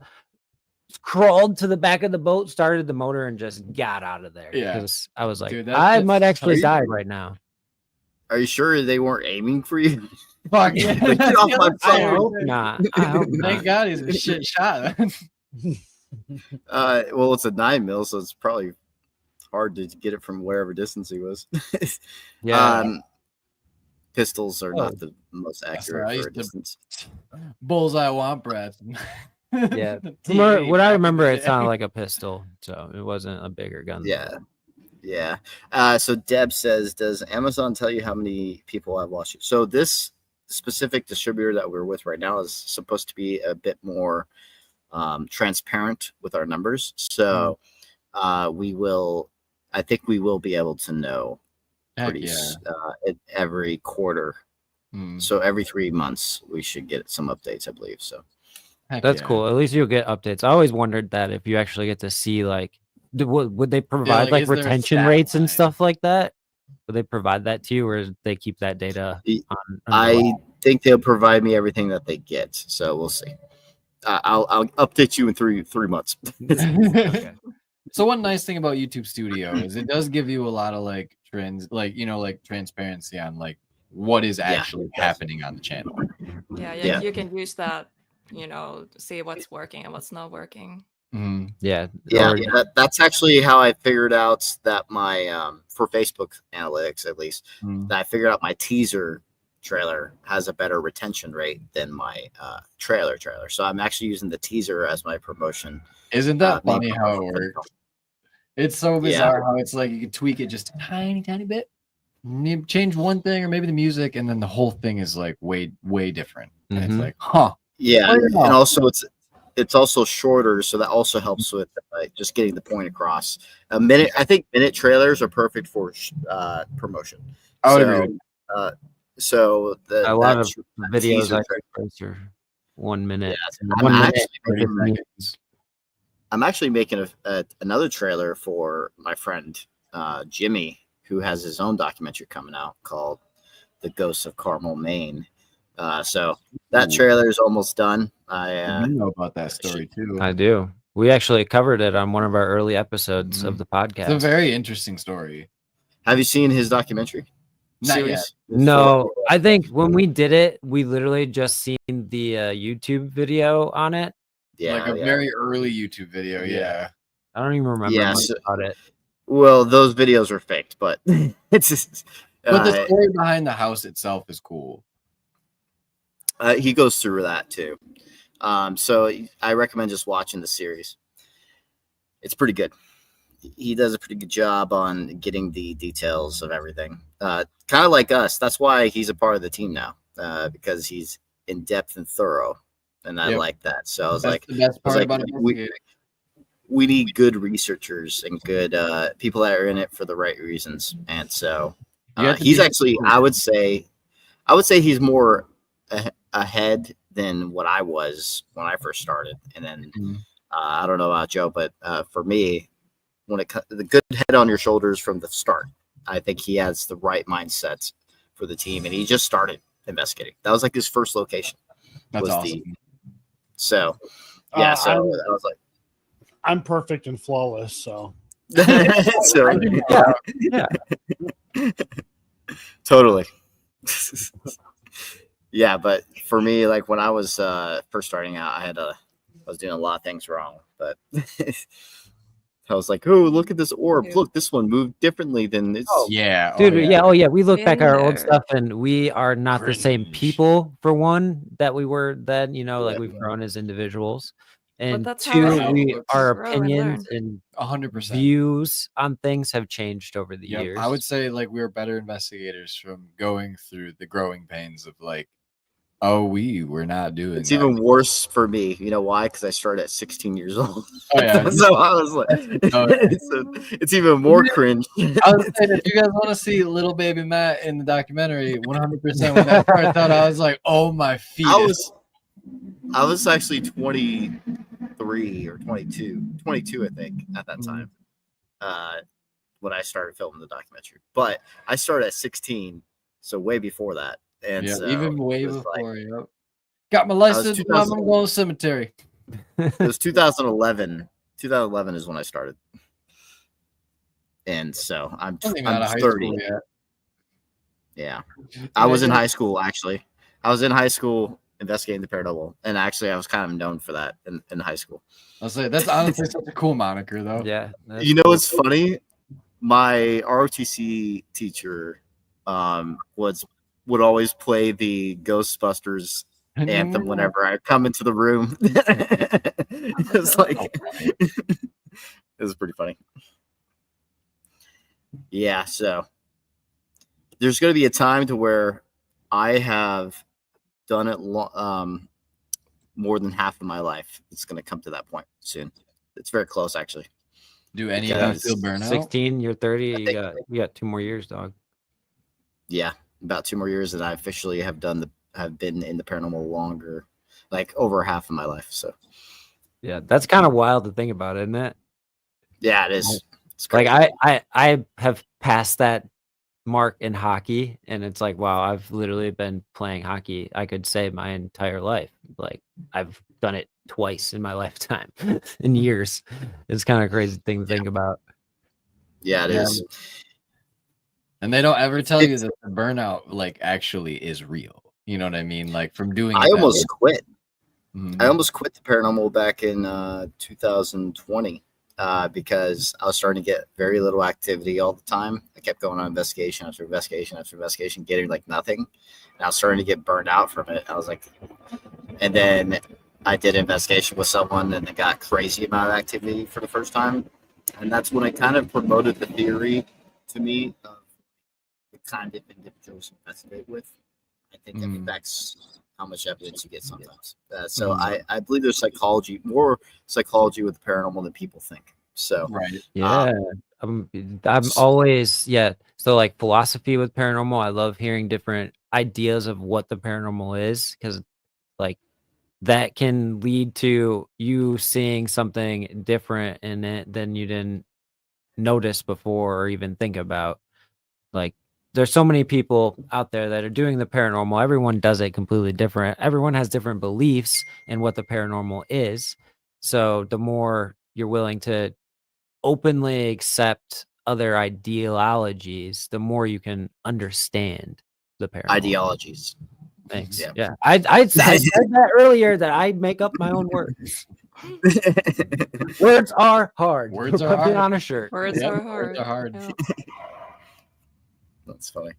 to the back of the boat, started the motor, and just got out of there. Yeah. Because I was like, Dude, I that's might actually crazy. die right now. Are you sure they weren't aiming for you? Fuck yeah. Like, get off my I phone. hope not. I hope Thank not. God he's a shit shot. Well, it's a 9mm, so it's probably hard to get it from wherever distance he was. Yeah. Pistols are Oh. not the most That's accurate right, I for a used to- distance. Bullseye womp rats. Yeah. The What I TA remember, back in it the sounded day. like a pistol, so it wasn't a bigger gun. Yeah. Yeah. So Deb says, does Amazon tell you how many people have watched you? So this specific distributor that we're with right now is supposed to be a bit more transparent with our numbers. So I think we will be able to know Heck pretty yeah. every quarter. Mm, So every 3 months we should get some updates, I believe. So heck That's yeah. cool. At least you'll get updates. I always wondered that if you actually get to see like, would they provide like, like is there a retention stat rates and line? stuff like that? Would they provide that to you, or they keep that data? Y- On I think they'll provide me everything that they get. So we'll see. I'll update you in three months. Okay. So one nice thing about YouTube Studio is it does give you a lot of like trends, like like transparency on like what is actually happening on the channel. Yeah, Yeah. you can use that, see what's working and what's not working. Mhm. Yeah. Yeah, or- that's actually how I figured out that my for Facebook analytics at least, Mm. that I figured out my teaser trailer has a better retention rate than my trailer. So I'm actually using the teaser as my promotion. Isn't that main funny how it promotion for the works? It's so Yeah. bizarre how it's like you can tweak it just a tiny bit. You change one thing or maybe the music, and then the whole thing is like way different. And it's Mhm. like, huh? Yeah, Oh, and yeah. also it's also shorter, so that also helps with just getting the point across. A minute, I think minute trailers are perfect for promotion. I would so, agree. So a lot of that videos teaser I trailer- post are 1 minute. Yeah, One I'm minute, actually 30 making, minutes. I'm actually making another trailer for my friend Jimmy, who has his own documentary coming out called "The Ghosts of Carmel, Maine." So that Ooh. trailer is almost done. I You know about that story too. I do. We actually covered it on one of our early episodes of the podcast. It's a very interesting story. have you seen his documentary Not series? yet. No, I think when we did it, we literally just seen the YouTube video on it. Yeah, Like a yeah. very early YouTube video. Yeah. I don't even remember Yeah, much so- about it. Well, those videos were faked, but it's just, But the story behind the house itself is cool. he goes through that too. So I recommend just watching the series. It's pretty good. He does a pretty good job on getting the details of everything. Kind of like us. That's why he's a part of the team now, because he's in depth and thorough, and I Yep. like that. So I was That's like, the best I was part like, about we, investigating. we need good researchers and good people that are in it for the right reasons. And so he's actually, I would say he's more ahead than what I was when I first started. And then I don't know about Joe, but for me, when it the good head on your shoulders from the start, I think he has the right mindset for the team, and he just started investigating. That was like his first location. That's awesome. So yeah, I was like, I'm perfect and flawless, so. So Yeah. totally. Yeah, but for me, like when I was first starting out, I was doing a lot of things wrong, but I was like, oh, look at this orb. Look, this one moved differently than this. Yeah. Dude, yeah. We look back at our old Yeah. stuff and we are not the same Cringe. people, for one, that we were then, like we've grown as individuals. And that's how two, our grow and learn. opinions and 100%. views on things have changed over the years. I would say like we were better investigators from going through the growing pains of like, oh, we were not doing It's that. even worse for me. You know why? Because I started at 16 years old. Oh, yeah. So I was like, it's even more cringe. I was saying, if you guys want to see little baby Matt in the documentary, 100% when that starts out, I was like, oh my fetus. I was actually 23 or 22, I think, at that time, when I started filming the documentary. But I started at 16, so way before that. And so even way it was before. like, got my license. Now I'm going to the cemetery. It was 2011. 2011 is when I started. And so I'm 30. Yeah. I was in high school, actually. I was in high school investigating the paranormal. And actually, I was kind of known for that in high school. I'll say that's honestly such a cool moniker, though. Yeah. You know what's funny? My ROTC teacher would always play the Ghostbusters anthem whenever I come into the room. It was like, it was pretty funny. Yeah, so there's going to be a time to where I have done it more than half of my life. It's going to come to that point soon. It's very close, actually. Do any of them feel burnout? 16, you're 30. You got 2 more years, dog. Yeah, about 2 more years, and I officially have been in the paranormal longer, like over half of my life. So yeah, that's kind of wild to think about, isn't it? Yeah, it is. It's Like crazy. I have passed that mark in hockey, and it's like, wow, I've literally been playing hockey, I could say, my entire life. Like I've done it twice in my lifetime in years. It's kind of a crazy thing to think about. Yeah, it is. And they don't ever tell you that the burnout like actually is real. You know what I mean? Like from doing I it almost quit. Mhm. I almost quit the paranormal back in 2020 because I was starting to get very little activity all the time. I kept going on investigation after investigation after investigation, getting like nothing. And I was starting to get burned out from it. I was like, and then I did investigation with someone and it got crazy amount of activity for the first time. And that's when I kind of promoted the theory to me of the kind of individuals you investigate with. I think that affects how much evidence you get sometimes. So I believe there's more psychology with the paranormal than people think. So Right. Yeah. I'm always, so like philosophy with paranormal, I love hearing different ideas of what the paranormal is, because like that can lead to you seeing something different in it than you didn't notice before or even think about. Like there's so many people out there that are doing the paranormal. Everyone does it completely different. Everyone has different beliefs in what the paranormal is. So the more you're willing to openly accept other ideologies, the more you can understand the paranormal. ideologies. Thanks. Yeah. Yeah. I said that earlier, that I make up my own words. Words are hard. Words We're are putting it hard. on a shirt. Words Yep, are words hard. are hard. Yeah. That's funny.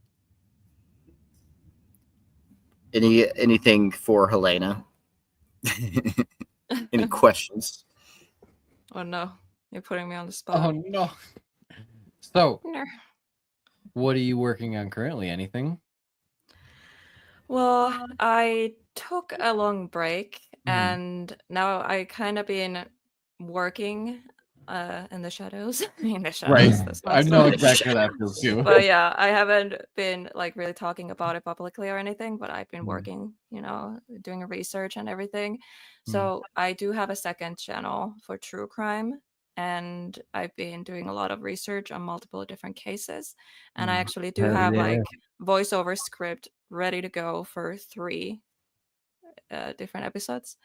Anything for Helena? Any questions? Oh no, you're putting me on the spot. Oh no. So, No. what are you working on currently? Anything? Well, I took a long break Mhm. and now I kind of been working in the shadows. In the Right. shadows. That's not I know so- exactly how that feels too. But yeah, I haven't been like really talking about it publicly or anything, but I've been Mm. working, doing research and everything. Mm. So I do have a second channel for true crime, and I've been doing a lot of research on multiple different cases. And I Mm. actually do Hell have yeah. like voiceover script ready to go for 3 different episodes.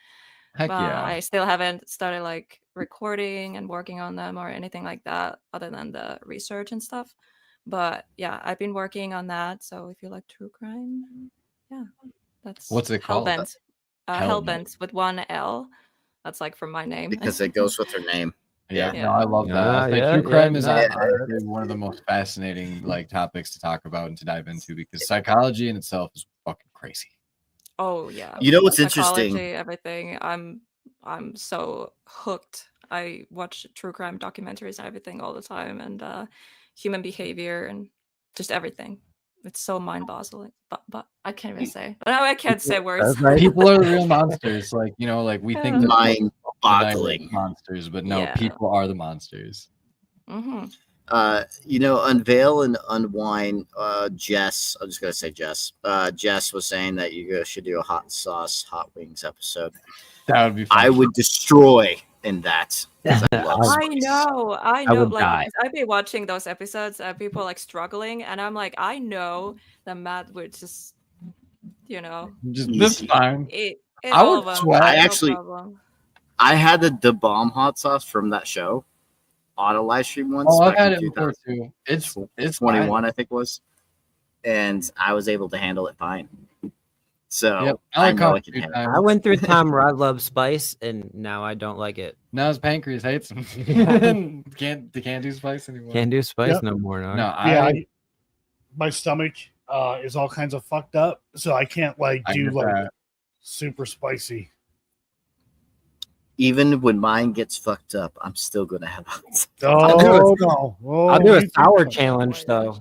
Heck But yeah. I still haven't started like recording and working on them or anything like that other than the research and stuff. But yeah, I've been working on that. So if you like true crime, yeah, that's What's it called? Hellbent. Hellbent. Hellbent with 1 L. That's like from my name. Because it goes with her name. Yeah, Yeah. no, I love that. I think Yeah, true crime is no, honestly one of the most fascinating like topics to talk about and to dive into because psychology in itself is fucking crazy. Oh yeah. You know what's Psychology, interesting? everything. I'm so hooked. I watch true crime documentaries and everything all the time, and human behavior and just everything. It's so mind-boggling. But I can't even say. Now I can't say words. That's right. People are the real monsters. Like, like we think Yeah. that Mind-boggling. monsters, but no, Yeah. people are the monsters. Mm-hmm. Unveil and unwind. Jess, I'm just gonna say Jess. Jess was saying that you guys should do a hot sauce, hot wings episode. That would be fun. I would destroy in that. 'Cause I love I spice. know. I would Like die. because I've been watching those episodes, people like struggling, and I'm like, I know that Matt would just, Just Easy. this time. eat I all would of them. sweat. I no actually- problem. I had the bomb hot sauce from that show on a live stream once. Oh, I've back had in it before too. It's 2021, I think it was, and I was able to handle it fine. So Yep. I like know I coffee can handle it. time. I went through Tom Rod loves spice, and now I don't like it. Now his pancreas hates him. can't do spice anymore. Can't do spice Yep. no more. no, Yeah, my stomach is all kinds of fucked up, so I can't like I do get like that. super spicy. Even when mine gets fucked up, I'm still gonna have hot sauce. Oh no! Oh, I'll do a you sour think- challenge though.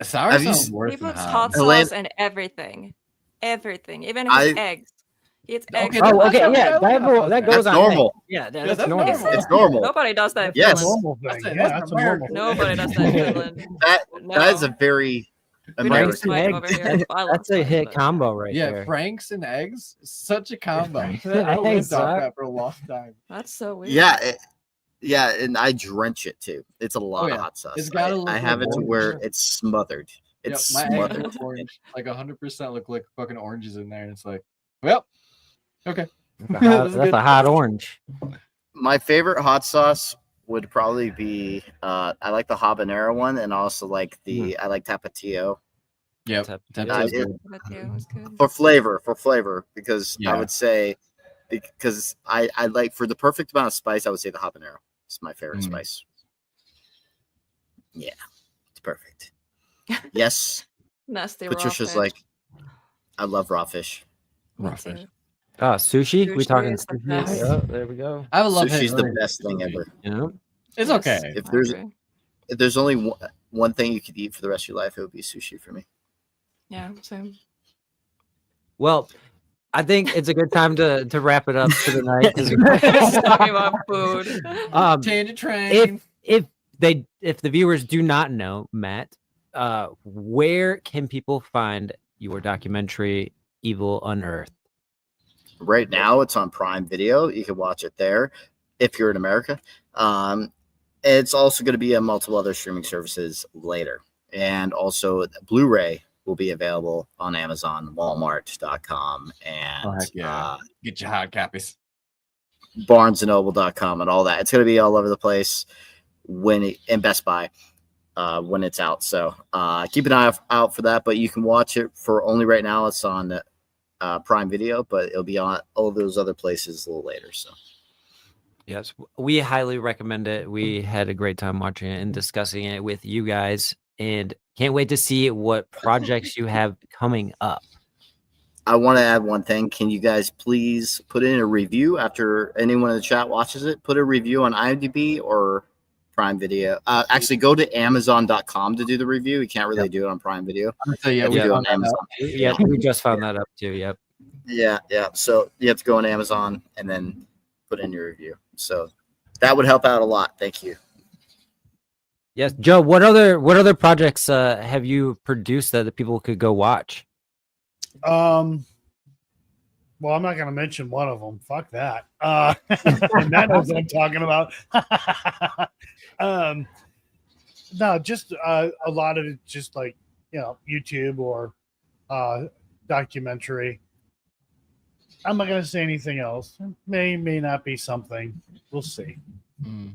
Sour Have you sounds s- worse He than puts hot. hot Helena- sauce and everything. Everything. Even his I- eggs. He eats Okay, eggs. that's Oh, not okay, how we yeah, go. that goes That's on. normal. eggs. Yeah, that's that's normal. normal. It's normal. Nobody does that in Yes. That's a Finland. normal thing. That's it. Yeah, That's that's a normal American. thing. Nobody does that in Finland. That No. that is a very We don't American. use spice eggs. over here. I love That's a spice, hit but- combo right Yeah, there. Franks and eggs, such a combo. Franks I and lived eggs, off huh? that for a long time. That's so weird. Yeah, and I drench it too. It's a lot yeah. of hot sauce. It's gotta look I have like it to orange. where it's smothered. It's Yep, my eggs smothered. look orange, like 100% look like fucking oranges in there, and it's like, well, okay. That's a hot orange. My favorite hot sauce would probably be I like the habanero one, and also like I like tapatio Yep. Tap- Tapio's it- good. But yeah, it was good. for flavor because Yeah. I would say because I like for the perfect amount of spice, I would say the habanero is my favorite Mm. spice. Yeah, it's perfect. Yes, Nasty Patricia's raw like, I love raw fish. Me Raw fish. too. Sushi? We Sushi talking is the sushi? best. Yeah, there we go. I would love Sushi's it. the best thing ever. Yeah. It's Yes, okay. If I there's- agree. If there's only one thing you could eat for the rest of your life, it would be sushi for me. Yeah, same. Well, I think it's a good time to wrap it up for the night. 'cause we're- Just talking about food. Tangent train. if the viewers do not know, Matt, where can people find your documentary Evil Unearthed? Right now, it's on Prime Video. You can watch it there if you're in America. It's also going to be on multiple other streaming services later. And also, Blu-ray will be available on Amazon, Walmart.com, and Oh, heck yeah. Get your hard copies. BarnesandNoble.com and all that. It's going to be all over the place in Best Buy when it's out. So keep an eye out for that. But you can watch it for only right now. It's on Prime Video, but it'll be on all of those other places a little later. So Yes, we highly recommend it. We had a great time watching it and discussing it with you guys, and can't wait to see what projects you have coming up. I want to add one thing. Can you guys please put in a review after anyone in the chat watches it? Put a review on IMDb or Prime Video. Actually, go to Amazon.com to do the review. You can't really do it on Prime Video. So yeah, We we do do on Amazon. Yeah, we just found that up too. Yep. Yeah. So you have to go on Amazon and then put in your review. So That would help out a lot. Thank you. Yes, Joe. What other projects have you produced that the people could go watch? Well, I'm not going to mention one of them. Fuck that. And that knows what I'm talking about. No, just a lot of it, just like, YouTube or documentary. I'm not going to say anything else. May not be something. We'll see.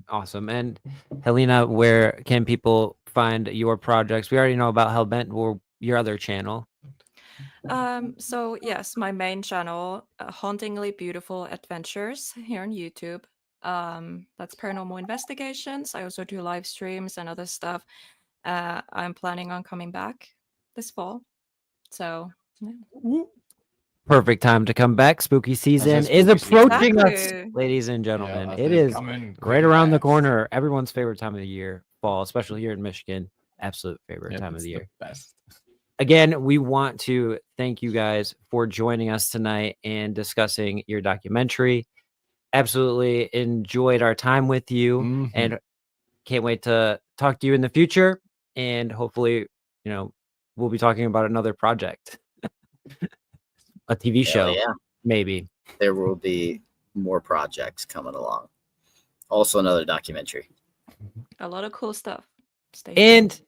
Awesome. And Helena, where can people find your projects? We already know about Hellbent or your other channel. So yes, my main channel, Hauntingly Beautiful Adventures here on YouTube. That's paranormal investigations. I also do live streams and other stuff. I'm planning on coming back this fall. So yeah. Perfect time to come back. Spooky season is spooky season. approaching us, Exactly. ladies and gentlemen. Yeah, It they're is coming right quick around the fast. corner. Everyone's favorite time of the year, fall, especially here in Michigan. Absolute favorite Yep, time of it's the year. best. Again, we want to thank you guys for joining us tonight and discussing your documentary. Absolutely enjoyed our time with you Mhm. and can't wait to talk to you in the future. And hopefully, we'll be talking about another project, a TV Hell show, yeah. maybe. There will be more projects coming along. Also, another documentary. A lot of cool stuff. Stay And tuned.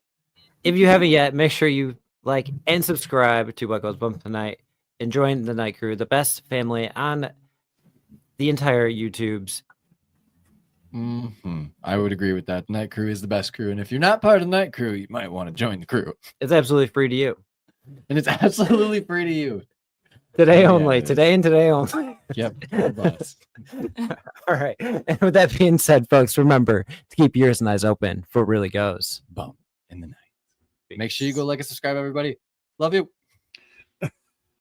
if you haven't yet, make sure you like and subscribe to What Goes Bump Tonight and join the Night Crew, the best family on the entire YouTubes. I would agree with that. Night Crew is the best crew. And if you're not part of the Night Crew, you might want to join the crew. It's absolutely free to you. And it's absolutely free to you. Today Yeah, only. it is. Today and today only. Yep. the bus. All right. And with that being said, folks, remember to keep your ears and eyes open for what really goes. Bump in the night. Make sure you go like and subscribe, everybody. Love you.